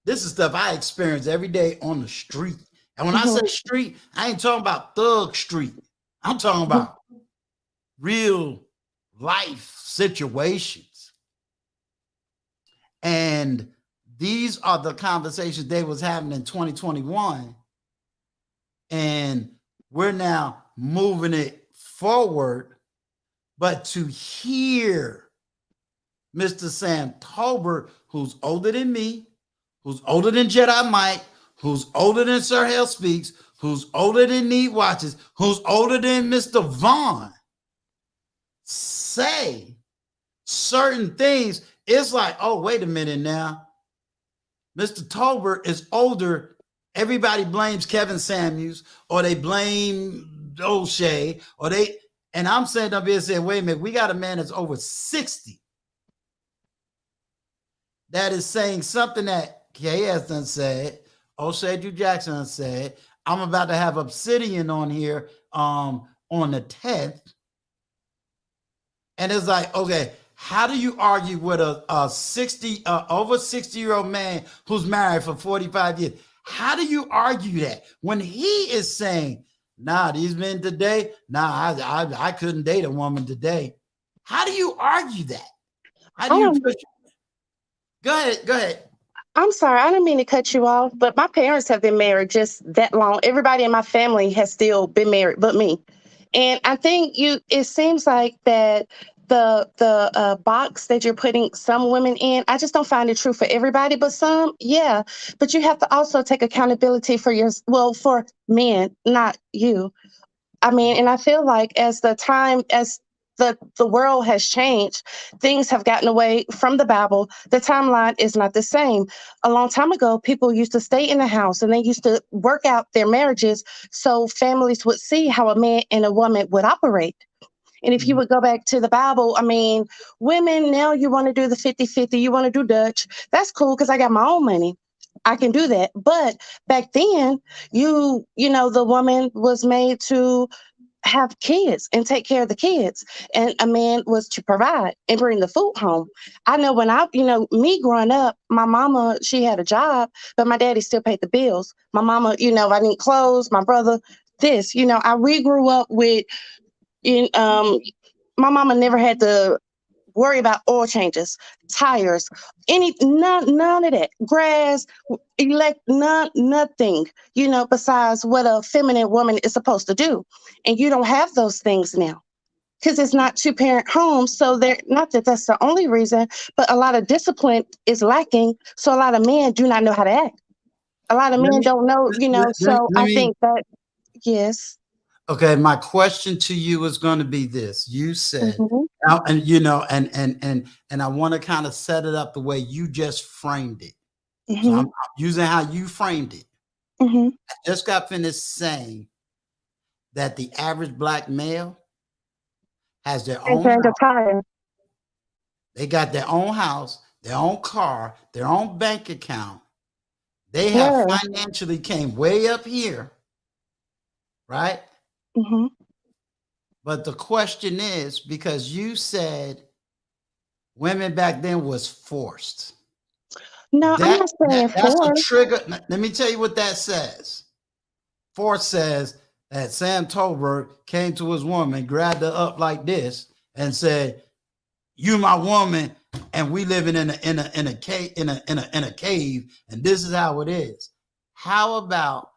This is stuff I experience every day on the street. And when I say street, I ain't talking about Thug Street. I'm talking about real life situations. And these are the conversations they was having in 2021. And we're now moving it forward. But to hear Mr. Sam Tolbert, who's older than me, who's older than Jedi Mike, who's older than Sir Hale Speaks, who's older than Need Watches, who's older than Mr. Vaughn, say certain things, it's like, oh, wait a minute now. Mr. Tolbert is older. Everybody blames Kevin Samuels, or they blame O'Shea, and I'm saying up here saying, wait a minute, we got a man that's over 60. that is saying something that Kay has done said, O'Shea Jackson done said. I'm about to have Obsidian on here on the 10th. And it's like, okay, how do you argue with a 60 over 60-year-old man who's married for 45 years? How do you argue that when he is saying, nah, these men today, nah, I couldn't date a woman today? How do you argue that? How do you push? Go ahead. I'm sorry, I didn't mean to cut you off, but my parents have been married just that long. Everybody in my family has still been married but me. And I think it seems like that the box that you're putting some women in, I just don't find it true for everybody, but some, yeah. But you have to also take accountability for for men, not you. I mean, and I feel like as the world has changed, things have gotten away from the Bible. The timeline is not the same. A long time ago, people used to stay in the house and they used to work out their marriages so families would see how a man and a woman would operate. And if you would go back to the Bible, I mean, women, now you want to do the 50-50, you want to do Dutch. That's cool because I got my own money. I can do that. But back then, the woman was made to have kids and take care of the kids. And a man was to provide and bring the food home. I know when me growing up, my mama, she had a job, but my daddy still paid the bills. My mama, I need clothes, my brother, we grew up with, my mama never had to worry about oil changes, tires, none of that. Grass, nothing, besides what a feminine woman is supposed to do. And you don't have those things now because it's not two-parent homes. So they're not that that's the only reason, but a lot of discipline is lacking. So a lot of men do not know how to act. A lot of men don't know, so I think that, yes. Okay, my question to you is going to be this. You said, and I want to kind of set it up the way you just framed it. So I'm using how you framed it. I just got finished saying that the average Black male has their own house. They got their own house, their own car, their own bank account. They have financially came way up here, right? But the question is, because you said women back then was forced. No, I'm not saying that's a trigger. Let me tell you what that says. Force says that Sam Tolbert came to his woman, grabbed her up like this, and said, "You my woman, and we living in a cave, and this is how it is." How about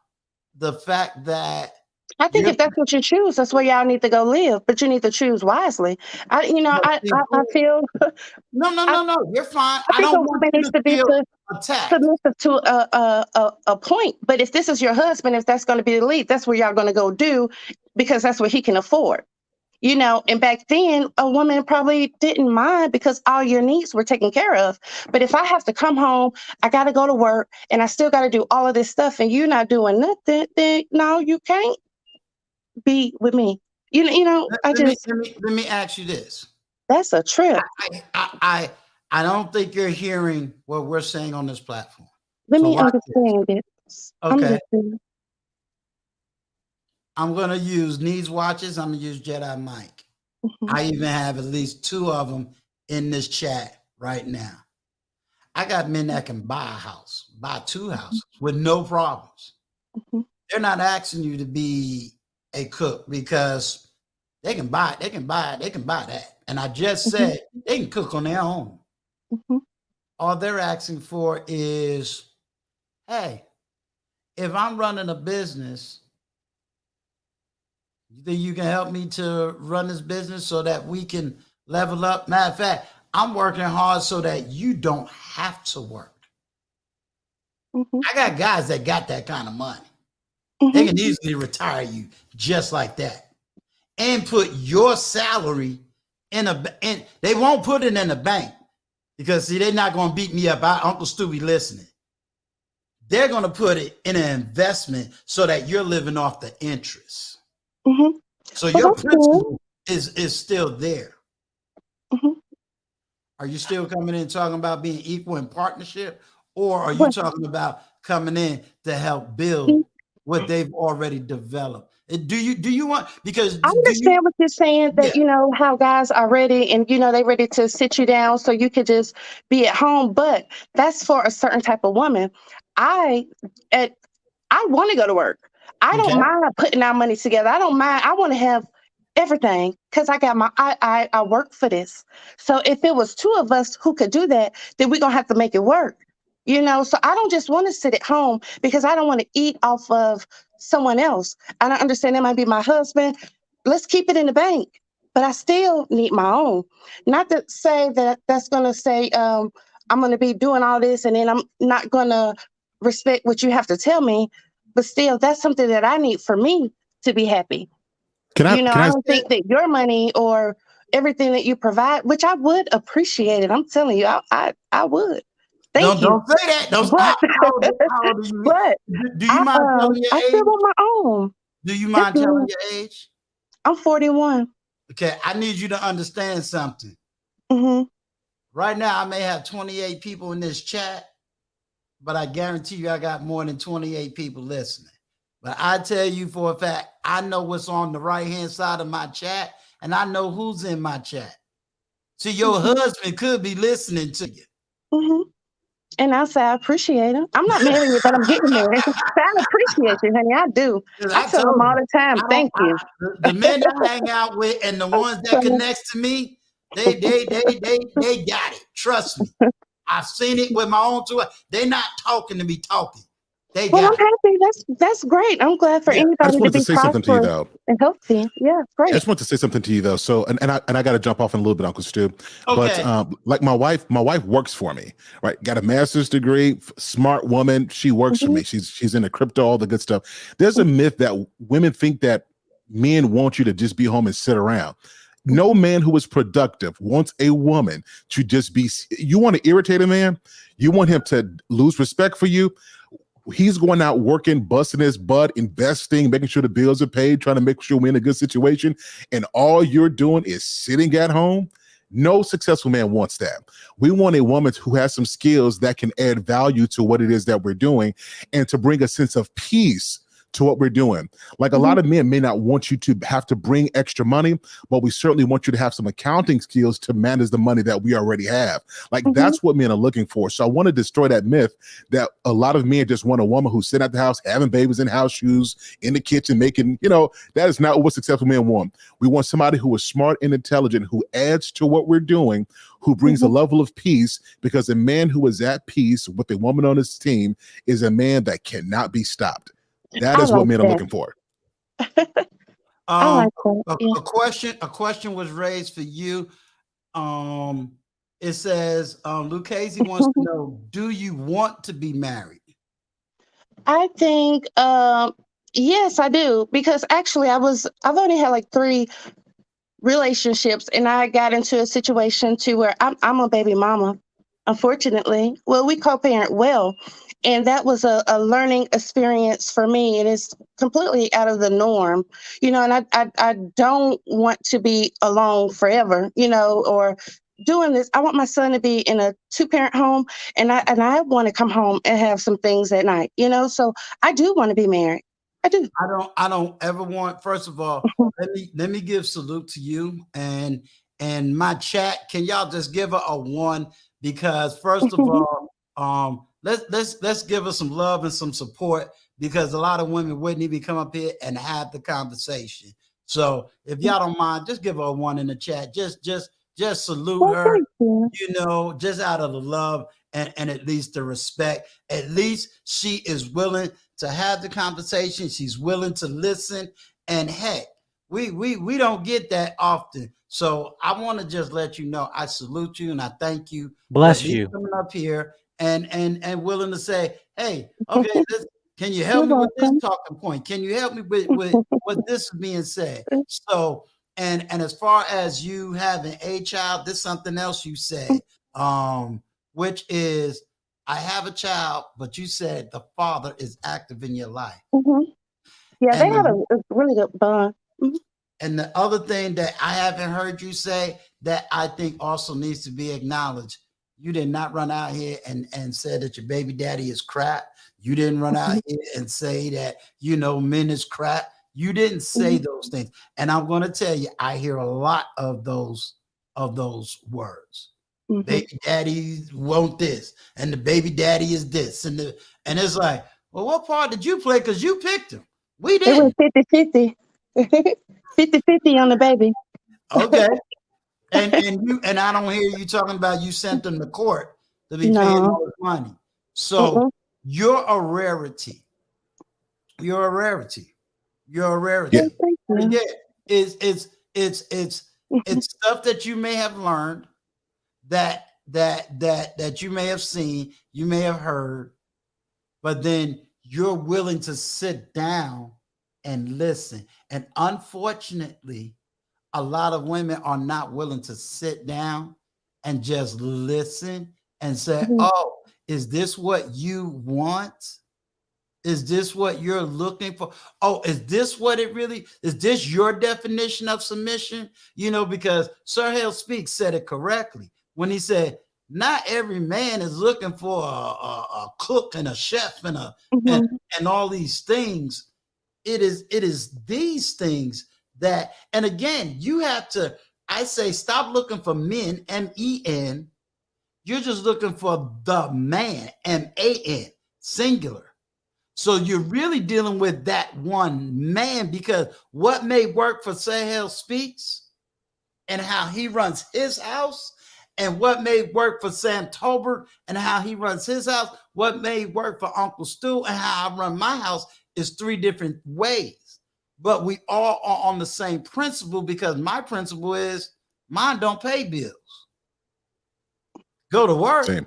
the fact that I think if that's what you choose, that's where y'all need to go live, but you need to choose wisely. I feel no, you're fine. I think a woman needs to be submissive to a point. But if this is your husband, if that's going to be the lead, that's where y'all going to go do, because that's what he can afford. And back then, a woman probably didn't mind because all your needs were taken care of. But if I have to come home, I got to go to work, and I still got to do all of this stuff, and you're not doing nothing, then no, you can't be with me. Let me ask you this. That's a trip. I don't think you're hearing what we're saying on this platform. Let me understand it. Okay. I'm going to use Needs Watches. I'm going to use Jedi Mike. I even have at least 2 of them in this chat right now. I got men that can buy a house, buy 2 houses with no problems. They're not asking you to be a cook because they can buy that. And I just said they can cook on their own. All they're asking for is, hey, if I'm running a business, you think you can help me to run this business so that we can level up? Matter of fact, I'm working hard so that you don't have to work. I got guys that got that kind of money. They can easily retire you just like that and put your salary in they won't put it in a bank because see, they're not going to beat me up. Uncle Stu be listening. They're going to put it in an investment so that you're living off the interest. So your principal is still there. Are you still coming in talking about being equal in partnership, or are you What? talking about coming in to help build what they've already developed? Do you want, because I do you, understand what you're saying, yeah, that how guys are ready, and they ready to sit you down so you could just be at home, but that's for a certain type of woman. I at I want to go to work. I okay, don't mind putting our money together. I don't mind. I want to have everything because I got I work for this. So if it was two of us who could do that, then we're gonna have to make it work. So I don't just want to sit at home because I don't want to eat off of someone else. And I understand that might be my husband. Let's keep it in the bank. But I still need my own. Not to say that that's gonna say I'm gonna be doing all this and then I'm not gonna respect what you have to tell me, but still, that's something that I need for me to be happy. Can I? Can I I? don't think that your money or everything that you provide, which I would appreciate it. I'm telling you, I would. Thank you. don't say that. Don't. But How old are you? but Do you mind telling I your still age? want my own. Do you Yes, mind telling ma'am. your age? I'm 41. Okay, I need you to understand something. Hmm. Right now, I may have 28 people in this chat, but I guarantee you I got more than 28 people listening. But I tell you for a fact, I know what's on the right-hand side of my chat, and I know who's in my chat. See, your husband could be listening to you. Hmm. And I say I appreciate him. I'm not married yet, but I'm getting married. I appreciate you, honey. I do. I I tell him told all you, the time, I don't. thank you. The men I hang out with and the ones that So, connects to me, they got it. Trust me. I've seen it with my own two. They're not talking to me talking. They well, I'm got it. happy. That's great. I'm glad for Yeah. I just anybody to wanted to be say something to you prosperous though. and healthy. Yeah, I great. just want to say something to you though. So, and I got to jump off in a little bit, Uncle Stu. But Okay. like my wife works for me, right? Got a master's degree, smart woman. She works for Hmm. me. She's into crypto, all the good stuff. There's a myth that women think that men want you to just be home and sit around. No man who is productive wants a woman to just be. You want to irritate a man. You want him to lose respect for you. He's going out working, busting his butt, investing, making sure the bills are paid, trying to make sure we're in a good situation. And all you're doing is sitting at home. No successful man wants that. We want a woman who has some skills that can add value to what it is that we're doing and to bring a sense of peace to what we're doing. Like a lot of men may not want you to have to bring extra money, but we certainly want you to have some accounting skills to manage the money that we already have. Like Hmm. that's what men are looking for. So I want to destroy that myth that a lot of men just want a woman who's sitting at the house, having babies in house shoes, in the kitchen, making, that is not what successful men want. We want somebody who is smart and intelligent, who adds to what we're doing, who brings a level of peace, because a man who is at peace with a woman on his team is a man that cannot be stopped. That I is what like men are that. looking for. I Um, like that. Yeah. a question was raised for you. It says, Lucchese wants to know, do you want to be married? I think yes, I do, because actually I've only had like 3 relationships, and I got into a situation to where I'm a baby mama, unfortunately. Well, we co-parent well, and that was a learning experience for me, and it's completely out of the norm, and I don't want to be alone forever, or doing this. I want my son to be in a two-parent home, and I want to come home and have some things at night, so I do want to be married. I do. I don't ever want, first of all, let me give salute to you and my chat. Can y'all just give her a 1? Because first of all, let's give her some love and some support, because a lot of women wouldn't even come up here and have the conversation. So if y'all don't mind, just give her a 1 in the chat. Just salute Well, her, thank you. just out of the love and at least the respect. At least she is willing to have the conversation. She's willing to listen. And heck, we don't get that often. So I want to just let you know I salute you and I thank you for at Bless least you. coming up here and willing to say, hey, okay, can you help You're me with this welcome. talking point? Can you help me with what this is being said? So and as far as you having a child, this is something else you said, which is, I have a child, but you said the father is active in your life. Mhm. Yeah, they And have the, a really good bond. Mhm. and the other thing that I haven't heard you say that I think also needs to be acknowledged. You did not run out here and say that your baby daddy is crap. You didn't run out here and say that, men is crap. You didn't say those things. And I'm going to tell you, I hear a lot of those words. Baby daddy want this, and the baby daddy is this, and it's like, well, what part did you play? Because you picked him. We It didn't. was 50-50. 50-50 on the baby. Okay. And I don't hear you talking about you sent them to court to be paying No. all this money. So you're a rarity. You're a rarity. You're a rarity. Yeah. Thank you. Yeah. It's stuff that you may have learned, that you may have seen, you may have heard, but then you're willing to sit down and listen. And unfortunately, a lot of women are not willing to sit down and just listen and say, oh, is this what you want? Is this what you're looking for? Oh, is this what it really is? This your definition of submission? Because Sir Hale Speaks said it correctly when he said, not every man is looking for a cook and a chef and all these things. It is these things that, and again, you have to, I say, stop looking for men, MEN. You're just looking for the man, MAN, singular. So you're really dealing with that one man, because what may work for Sir Hale Speaks and how he runs his house, and what may work for Sam Tolbert and how he runs his house, what may work for Uncle Stu and how I run my house, is three different ways. But we all are on the same principle, because my principle is mine don't pay bills. Go to work. Same.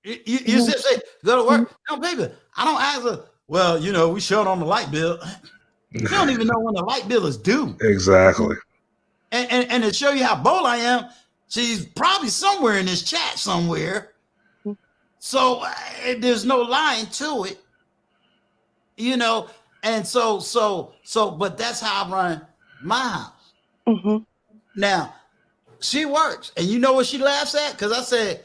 You say, go to work. Don't pay bills. I don't ask well, we showed on the light bill. You don't even know when the light bill is due. Exactly. And to show you how bold I am, she's probably somewhere in this chat somewhere. So there's no lying to it, And so, but that's how I run my house. Now, she works, and you know what she laughs at? Because I said,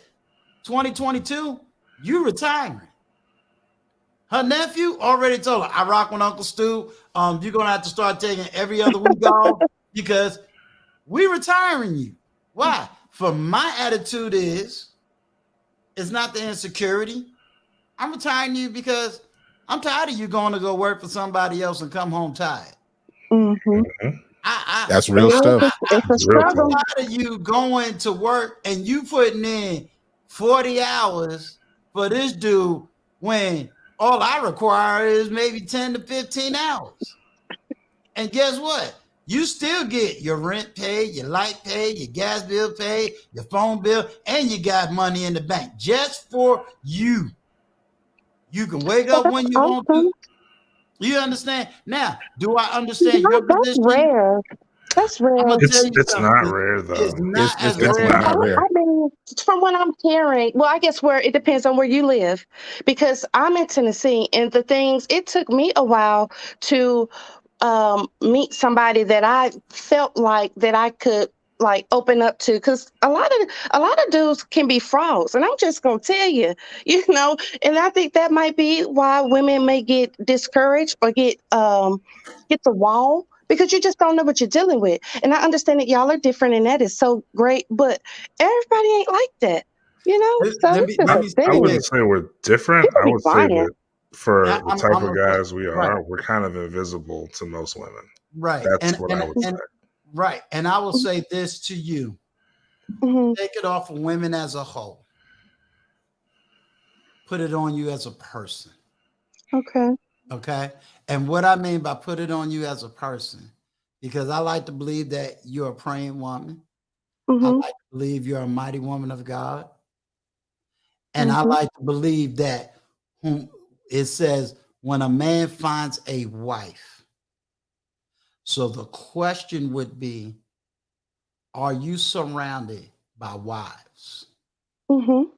2022, you retiring. Her nephew already told her, I rock with Uncle Stu. You're gonna have to start taking every other week off because we retiring you. Why? For my attitude is, it's not the insecurity. I'm retiring you because I'm tired of you going to go work for somebody else and come home tired. That's real stuff. It's a struggle. I'm tired of you going to work and you putting in 40 hours for this dude when all I require is maybe 10 to 15 hours. And guess what? You still get your rent paid, your light paid, your gas bill paid, your phone bill, and you got money in the bank just for you. You can wake up when you want to. You understand? Now, do I understand your position? That's rare. That's rare. It's not rare, though. It's not It's as rare. not rare. I mean, from what I'm hearing, well, I guess where it depends on where you live, because I'm in Tennessee, and it took me a while to meet somebody that I felt like that I could open up to, because a lot of dudes can be frauds, and I'm just gonna tell you, and I think that might be why women may get discouraged or get the wall, because you just don't know what you're dealing with. And I understand that y'all are different, and that is so great, but everybody ain't like that, Let me I wouldn't say we're different. People I be would say lying. that for Yeah, the type I'm of guys we are, right. we're kind of invisible to most women. Right. That's what I would say. Right. And I will say this to you. Take it off of women as a whole. Put it on you as a person. Okay. Okay. And what I mean by put it on you as a person, because I like to believe that you're a praying woman. I like to believe you're a mighty woman of God. And I like to believe that it says when a man finds a wife. So the question would be, are you surrounded by wives? And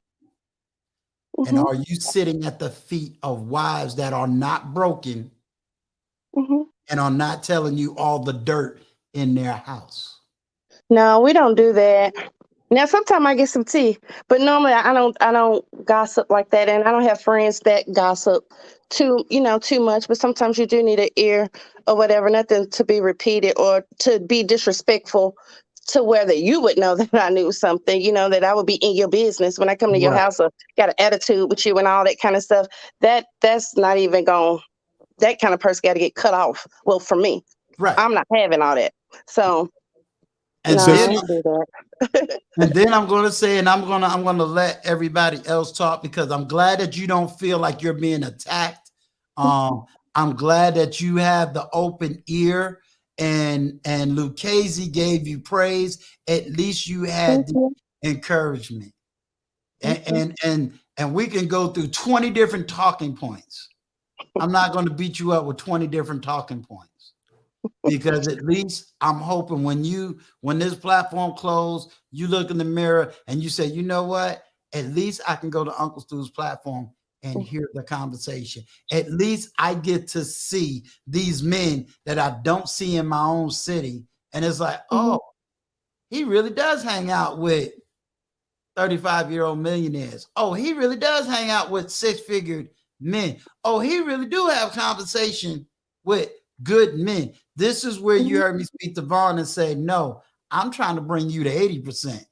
are you sitting at the feet of wives that are not broken and are not telling you all the dirt in their house? No, we don't do that. Now, sometimes I get some tea, but normally I don't. I don't gossip like that, and I don't have friends that gossip too much. But sometimes you do need an ear or whatever. Nothing to be repeated or to be disrespectful to where that you would know that I knew something. That I would be in your business when I come to your Right. house or got an attitude with you and all that kind of stuff. That's not even going. That kind of person got to get cut off. Well, for me, Right. I'm not having all that. So And no, then I don't do that. and then I'm gonna say, and I'm gonna let everybody else talk because I'm glad that you don't feel like you're being attacked. I'm glad that you have the open ear and Lucchese gave you praise. At least you had Thank the you. encouragement. Thank you. And we can go through 20 different talking points. I'm not going to beat you up with 20 different talking points because at least I'm hoping when this platform closed, you look in the mirror and you say, you know what? At least I can go to Uncle Stu's platform and hear the conversation. At least I get to see these men that I don't see in my own city. And it's like, oh, he really does hang out with 35-year-old millionaires. Oh, he really does hang out with six-figured men. Oh, he really do have conversation with good men. This is where you heard me speak to Vaughn and say, no, I'm trying to bring you to 80%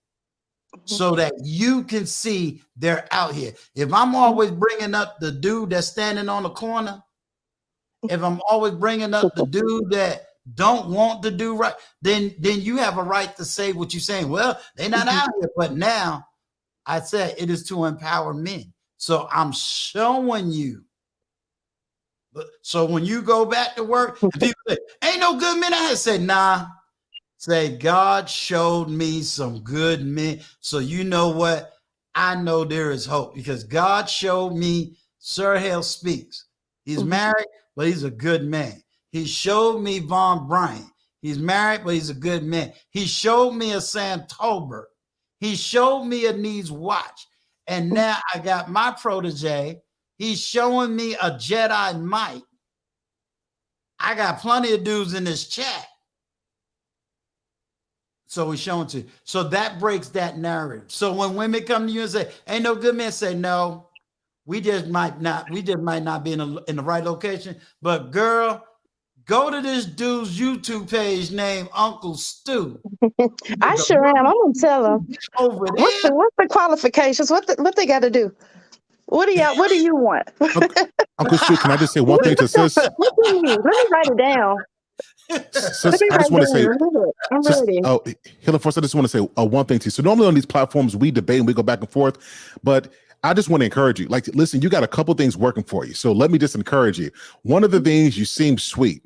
so that you can see they're out here. If I'm always bringing up the dude that's standing on the corner, if I'm always bringing up the dude that don't want to do right, then you have a right to say what you're saying. Well, they're not out here, but now I said it is to empower men. So I'm showing you. So when you go back to work, and people say, ain't no good men out here, say, nah. Say, God showed me some good men. So you know what? I know there is hope because God showed me Sir Hale Speaks. He's married, but he's a good man. He showed me Von Bryant. He's married, but he's a good man. He showed me a Sam Tolbert. He showed me a Needs Watch. And now I got my protege. He's showing me a Jedi Mike. I got plenty of dudes in this chat. So we're showing to you. So that breaks that narrative. So when women come to you and say, ain't no good men, say, no, we just might not be in the right location. But girl, go to this dude's YouTube page named Uncle Stu. I sure am. I'm gonna tell them. Over What's there. the qualifications? What they got to do? What do you want? Uncle Stu, can I just say one thing to sis? What do you need? Let me write it down. Sis, I just want to say, I'm ready. oh, Hiller Force, I just want to say one thing to you. So normally on these platforms, we debate and we go back and forth, but I just want to encourage you. Like, listen, you got a couple things working for you. So let me just encourage you. One of the things, you seem sweet.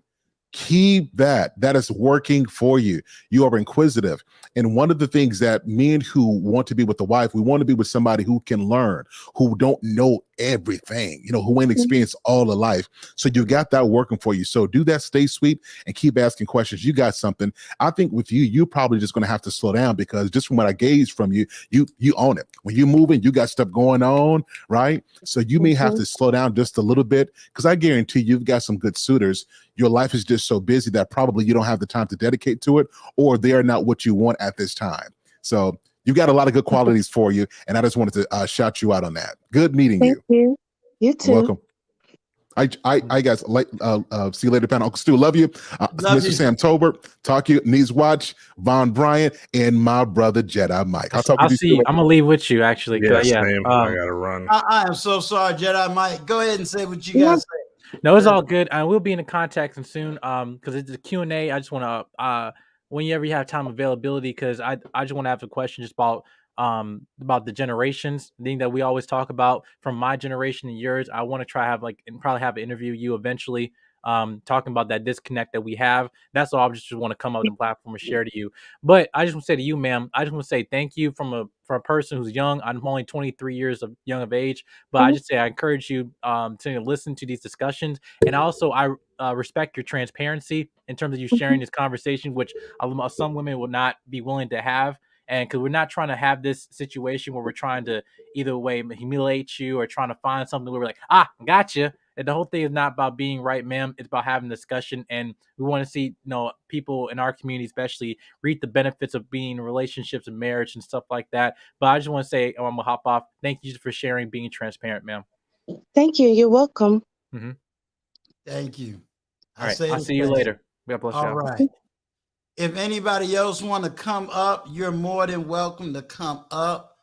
Keep that. That is working for you. You are inquisitive. And one of the things that men who want to be with the wife, we want to be with somebody who can learn, who don't know everything, who ain't experienced all of life. So you got that working for you. So do that, stay sweet, and keep asking questions. You got something. I think with you, you're probably just going to have to slow down because just from what I gauge from you, you own it. When you're moving, you got stuff going on, right? So you may have to slow down just a little bit because I guarantee you've got some good suitors. Your life is just so busy that probably you don't have the time to dedicate to it, or they are not what you want at this time. So you got a lot of good qualities for you, and I just wanted to shout you out on that. Good meeting you. Thank you. You too. Welcome. I guys see you later, panel. Uncle Stu, love you. Love Mr. you. Sam Tolbert, talk you, Needs Watch, Von Bryant, and my brother Jedi Mike. I'll see you. I'm gonna leave with you actually. Yeah, Yeah. same. I gotta run. I am so sorry, Jedi Mike. Go ahead and say what you got to say. No, it's all good. We'll be in contact soon. Because it's a Q&A. I just want to whenever you have time availability, because I just want to have a question just about the generations thing that we always talk about from my generation and yours. I want to try and probably have an interview you eventually. Talking about that disconnect that we have. That's all. I just want to come up on the platform and share to you. But I just want to say to you, ma'am, I just want to say thank you from a person who's young. I'm only 23 years of young of age, but I just say I encourage you to listen to these discussions, and also I respect your transparency in terms of you sharing this conversation, which some women will not be willing to have. And because we're not trying to have this situation where we're trying to either way humiliate you or trying to find something where we're like, gotcha. And the whole thing is not about being right, ma'am. It's about having discussion, and we want to see, people in our community, especially, reap the benefits of being in relationships and marriage and stuff like that. But I just want to say, I'm gonna hop off. Thank you for sharing, being transparent, ma'am. Thank you. You're welcome. Mm-hmm. Thank you. All right, say I'll the see you same. later. God bless All y'all. right. If anybody else want to come up, you're more than welcome to come up.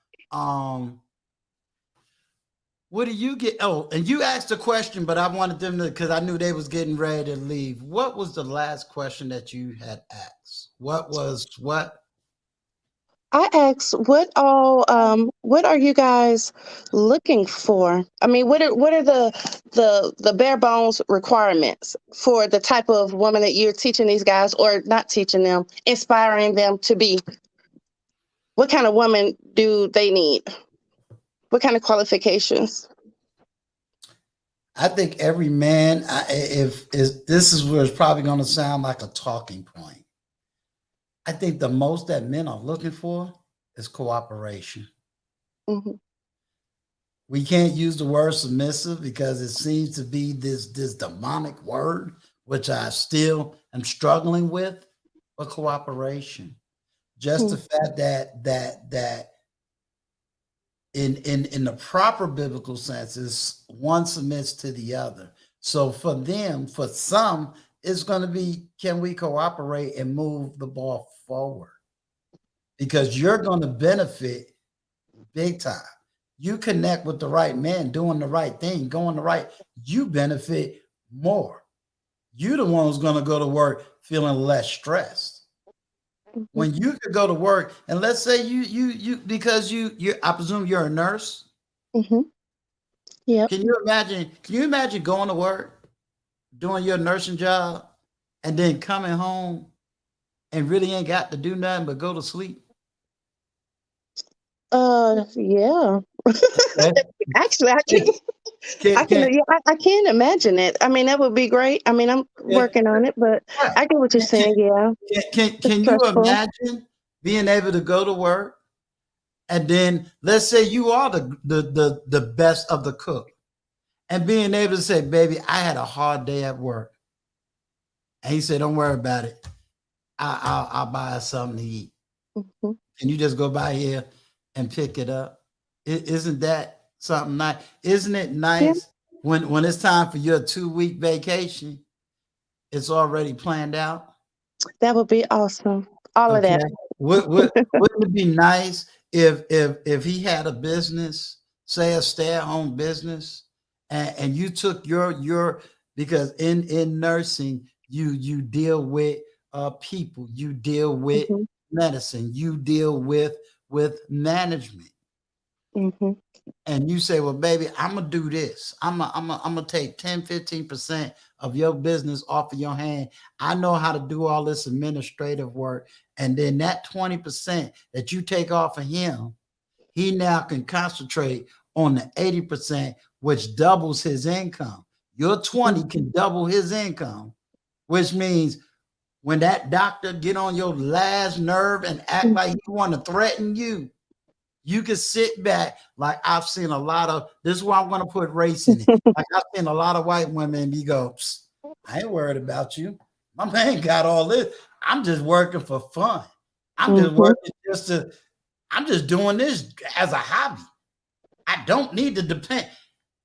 What do you get? Oh, and you asked a question, but I wanted them to, because I knew they was getting ready to leave. What was the last question that you had asked? What? I asked, what are you guys looking for? I mean, what are the bare bones requirements for the type of woman that you're teaching these guys, or not teaching them, inspiring them to be? What kind of woman do they need? What kind of qualifications? I think every man, if this is where it's probably going to sound like a talking point. I think the most that men are looking for is cooperation. Mm-hmm. We can't use the word submissive because it seems to be this demonic word, which I still am struggling with, but cooperation. Just the fact that in the proper biblical sense is one submits to the other. So for them, for some, it's going to be, can we cooperate and move the ball forward? Because you're going to benefit big time. You connect with the right man, doing the right thing, going the right, you benefit more. You the one who's going to go to work feeling less stressed. Mm-hmm. When you could go to work, and let's say you because you I presume you're a nurse. Mm-hmm. Yeah. Can you imagine going to work, doing your nursing job, and then coming home and really ain't got to do nothing but go to sleep? Yeah. Okay. Actually, I can't imagine it. I mean, that would be great. I mean, I'm working on it, but right. I get what you're saying. Yeah. Can you imagine being able to go to work, and then let's say you are the best of the cook, and being able to say, baby, I had a hard day at work. And he said, don't worry about it. I'll buy us something to eat. Mm-hmm. And you just go by here and pick it up. Isn't that something nice? Isn't it nice when it's time for your 2-week vacation, it's already planned out? That would be awesome. All of that. Wouldn't it be nice if he had a business, say a stay-at-home business, and you took your because in nursing you deal with people, you deal with medicine, you deal with management. Mm-hmm. And you say, well, baby, I'm gonna do this. I'm gonna take 10-15% of your business off of your hand. I know how to do all this administrative work. And then that 20% that you take off of him, he now can concentrate on the 80%, which doubles his income. Your 20 can double his income, which means when that doctor get on your last nerve and act like he want to threaten you, you can sit back. Like I've seen a lot of, this is why I'm going to put race in it. Like I've seen a lot of white women, you go, I ain't worried about you. My man got all this. I'm just working for fun. I'm just working I'm just doing this as a hobby. I don't need to depend.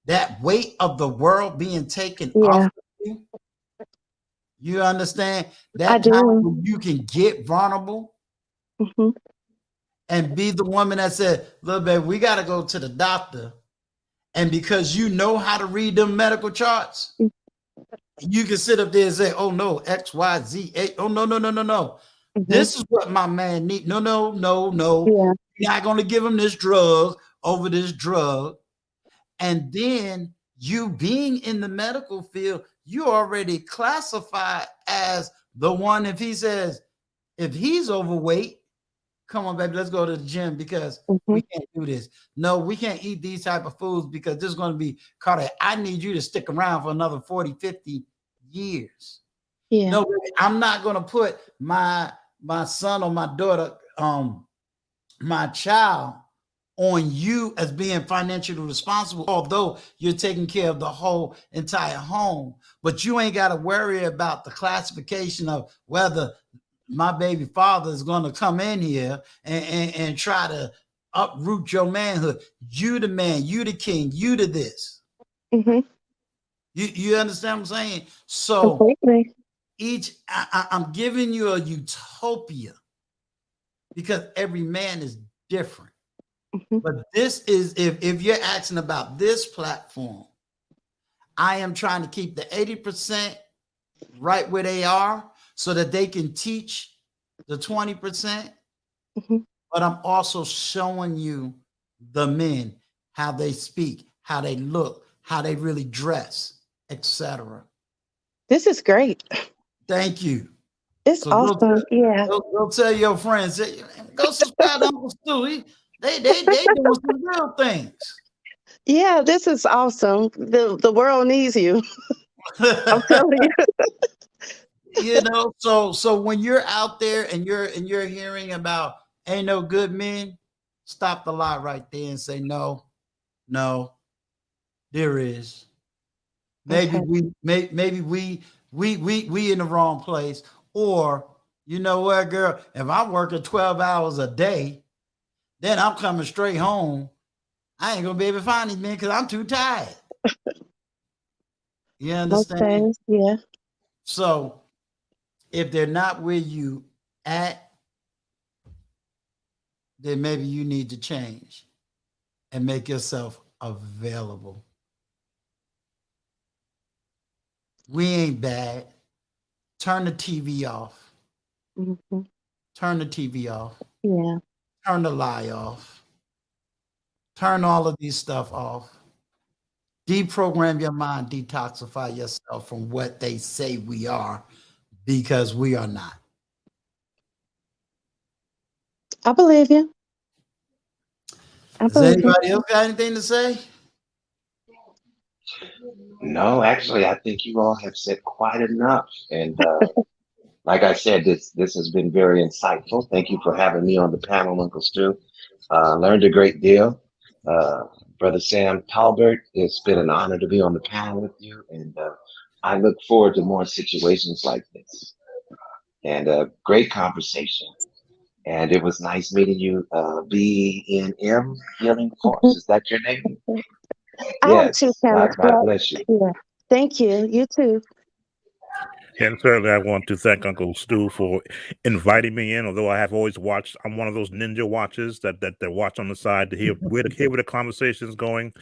That weight of the world being taken off of you. You understand? That time when you can get vulnerable. Mm-hmm. And be the woman that said, look, babe, we got to go to the doctor. And because you know how to read them medical charts, you can sit up there and say, oh, no, X, Y, Z, 8. Oh, no. Mm-hmm. This is what my man needs. No. Yeah. You're not going to give him this drug over this drug. And then you being in the medical field, you already classified as the one. If he says, if he's overweight, come on, baby, let's go to the gym because we can't do this. No, we can't eat these type of foods because this is going to be cardiac. I need you to stick around for another 40, 50 years. Yeah. No, baby, I'm not going to put my son or my daughter, my child on you as being financially responsible, although you're taking care of the whole entire home. But you ain't got to worry about the classification of whether my baby father is going to come in here and try to uproot your manhood. You the man, you the king, you the this. Mm-hmm. You understand what I'm saying? So Completely. I'm giving you a utopia because every man is different. Mm-hmm. But this is, if you're asking about this platform, I am trying to keep the 80% right where they are so that they can teach the 20%. Mm-hmm. But I'm also showing you the men, how they speak, how they look, how they really dress, etc. This is great. Thank you. It's So awesome. Yeah. go tell your friends, go subscribe to Uncle Stu. They doing some real things. Yeah, this is awesome. The world needs you. I'm telling you. You know, so when you're out there and you're hearing about ain't no good men, stop the lie right there and say no, there is. Maybe Okay. we in the wrong place, or you know what, girl? If I'm working 12 hours a day, then I'm coming straight home. I ain't gonna be able to find these men because I'm too tired. You Most understand? days, yeah. So if they're not where you at, then maybe you need to change and make yourself available. We ain't bad. Turn the TV off. Mm-hmm. Turn the TV off. Yeah. Turn the lie off. Turn all of these stuff off. Deprogram your mind, detoxify yourself from what they say we are, because we are not. I believe you. I Does believe you. anybody else got anything to say? No, actually, I think you all have said quite enough. And like I said, this has been very insightful. Thank you for having me on the panel, Uncle Stu. Learned a great deal. Uh, Brother Sam Tolbert, it's been an honor to be on the panel with you. And I look forward to more situations like this. And a great conversation. And it was nice meeting you, BNM Healing Force. Is that your name? I have two Yes. channels. God bless you. Yeah. Thank you. You too. And certainly, I want to thank Uncle Stu for inviting me in. Although I have always watched, I'm one of those ninja watchers that watch on the side to hear where the conversation's going.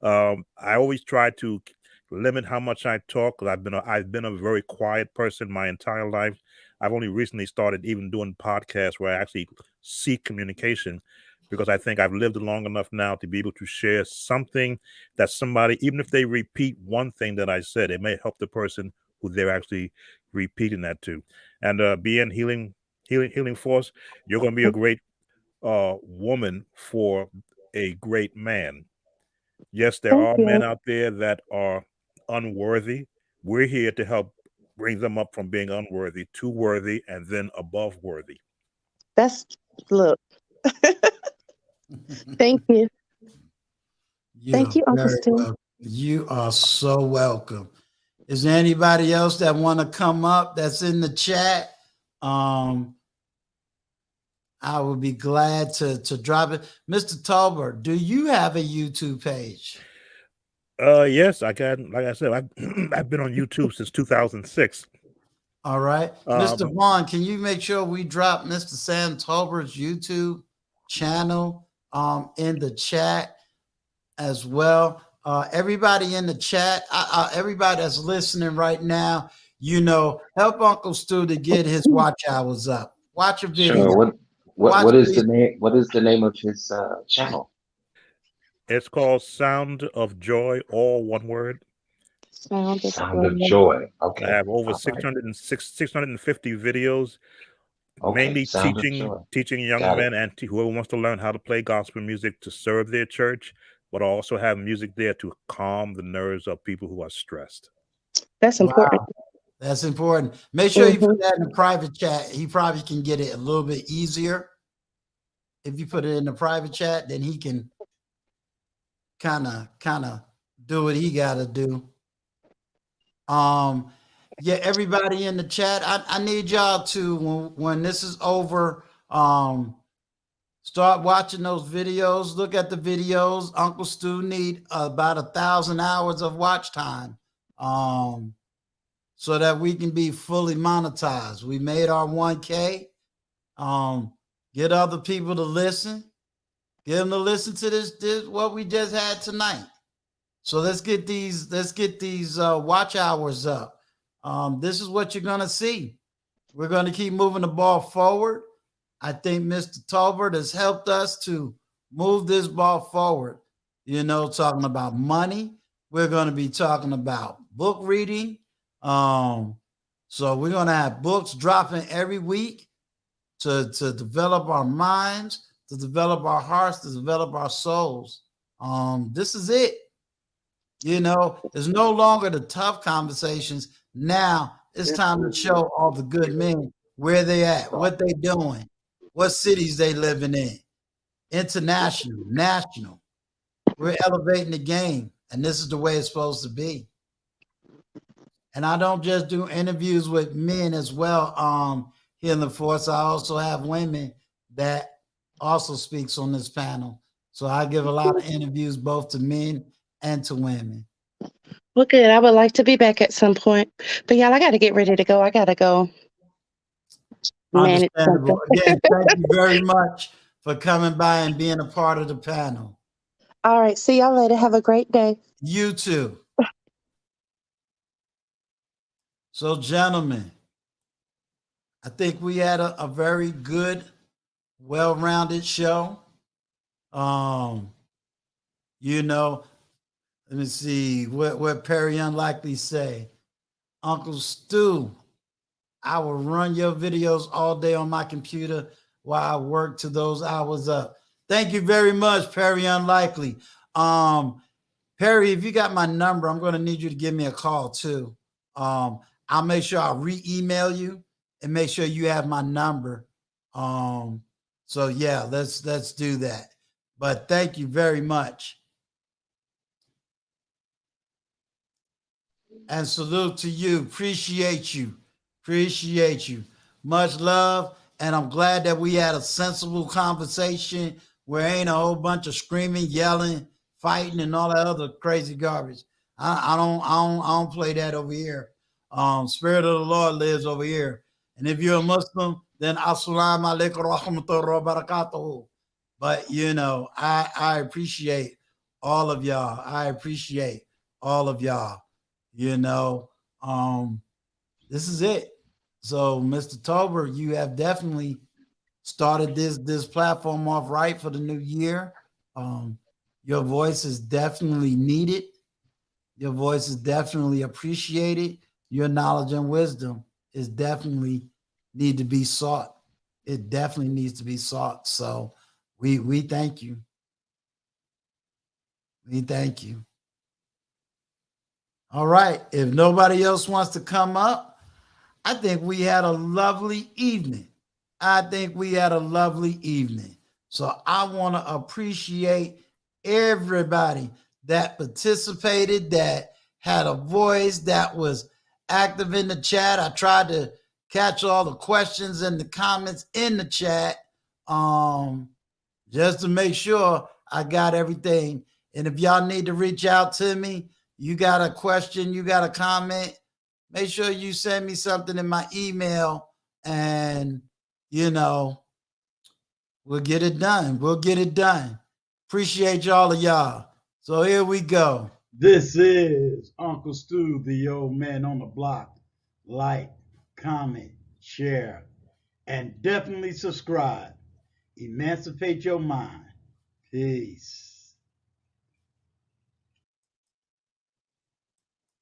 I always try to limit how much I talk because I've been a very quiet person my entire life. I've only recently started even doing podcasts where I actually seek communication because I think I've lived long enough now to be able to share something that somebody, even if they repeat one thing that I said, it may help the person who they're actually repeating that to. And being healing force, you're going to be a great woman for a great man. Yes, there Thank are men you. out there that are unworthy. We're here to help bring them up from being unworthy to worthy and then above worthy. That's look. Thank you. You're Thank you, Uncle very Stu. welcome. You are so welcome. Is there anybody else that want to come up that's in the chat? I would be glad to drop it. Mr. Tolbert, do you have a YouTube page? Yes, I can. Like I said, I've been on YouTube since 2006. All right. Um, Mr. Vaughn, can you make sure we drop Mr. Sam Tolbert's YouTube channel in the chat as well? Everybody in the chat, everybody that's listening right now, help Uncle Stu to get his watch hours up. Watch a video. Sure. Watch What is video. the name? What is the name of his channel? It's called Sound of Joy, all one word. Sound of Sound of Joy. Joy. I Okay. have over All right. 650 videos, Okay. mainly Sound of Joy. teaching young Got it. men and whoever wants to learn how to play gospel music to serve their church, but I also have music there to calm the nerves of people who are stressed. That's important. Wow, that's important. Make sure you Mm-hmm. put that in the private chat. He probably can get it a little bit easier if you put it in the private chat, then he can kind of do what he got to do. Yeah, everybody in the chat, I need y'all to when this is over, start watching those videos. Look at the videos. Uncle Stu need about 1,000 hours of watch time, so that we can be fully monetized. We made our 1K. Get other people to listen. Get them to listen to this what we just had tonight. So let's get these watch hours up. This is what you're gonna see. We're gonna keep moving the ball forward. I think Mr. Tolbert has helped us to move this ball forward. You know, talking about money. We're gonna be talking about book reading. So we're gonna have books dropping every week to develop our minds, to develop our hearts, to develop our souls. This is it. You know, there's no longer the tough conversations. Now it's time to show all the good men where they at, what they doing, what cities they living in, international, national. We're elevating the game, and this is the way it's supposed to be. And I don't just do interviews with men as well here in the force. I also have women that also speaks on this panel. So I give a lot of interviews both to men and to women. Well, good. I would like to be back at some point. But y'all, I got to get ready to go. I got to go manage something. Understandable. Again, thank you very much for coming by and being a part of the panel. All right. See y'all later. Have a great day. You too. So, gentlemen, I think we had a very good, well-rounded show. You know, let me see what Perry Unlikely say. Uncle Stu, I will run your videos all day on my computer while I work to those hours up. Thank you very much, Perry Unlikely. Perry, if you got my number, I'm going to need you to give me a call too. I'll make sure I re-email you and make sure you have my number. So yeah, let's do that. But thank you very much. And salute to you. Appreciate you. Appreciate you. Much love. And I'm glad that we had a sensible conversation where ain't a whole bunch of screaming, yelling, fighting, and all that other crazy garbage. I don't play that over here. Spirit of the Lord lives over here. And if you're a Muslim, then assalamu alaikum rahmatullahi wa barakatuhu. But you know, I appreciate all of y'all. I appreciate all of y'all. You know, this is it. So, Mr. Tolbert, you have definitely started this platform off right for the new year. Your voice is definitely needed. Your voice is definitely appreciated. Your knowledge and wisdom is definitely need to be sought. It definitely needs to be sought. So we thank you. We thank you. All right. If nobody else wants to come up, I think we had a lovely evening. I think we had a lovely evening. So I want to appreciate everybody that participated, that had a voice, that was active in the chat. I tried to catch all the questions and the comments in the chat just to make sure I got everything. And if y'all need to reach out to me, you got a question, you got a comment, make sure you send me something in my email and, you know, we'll get it done. We'll get it done. Appreciate y'all of y'all. So here we go. This is Uncle Stu, the old man on the block. Like, comment, share, and definitely subscribe. Emancipate your mind. Peace.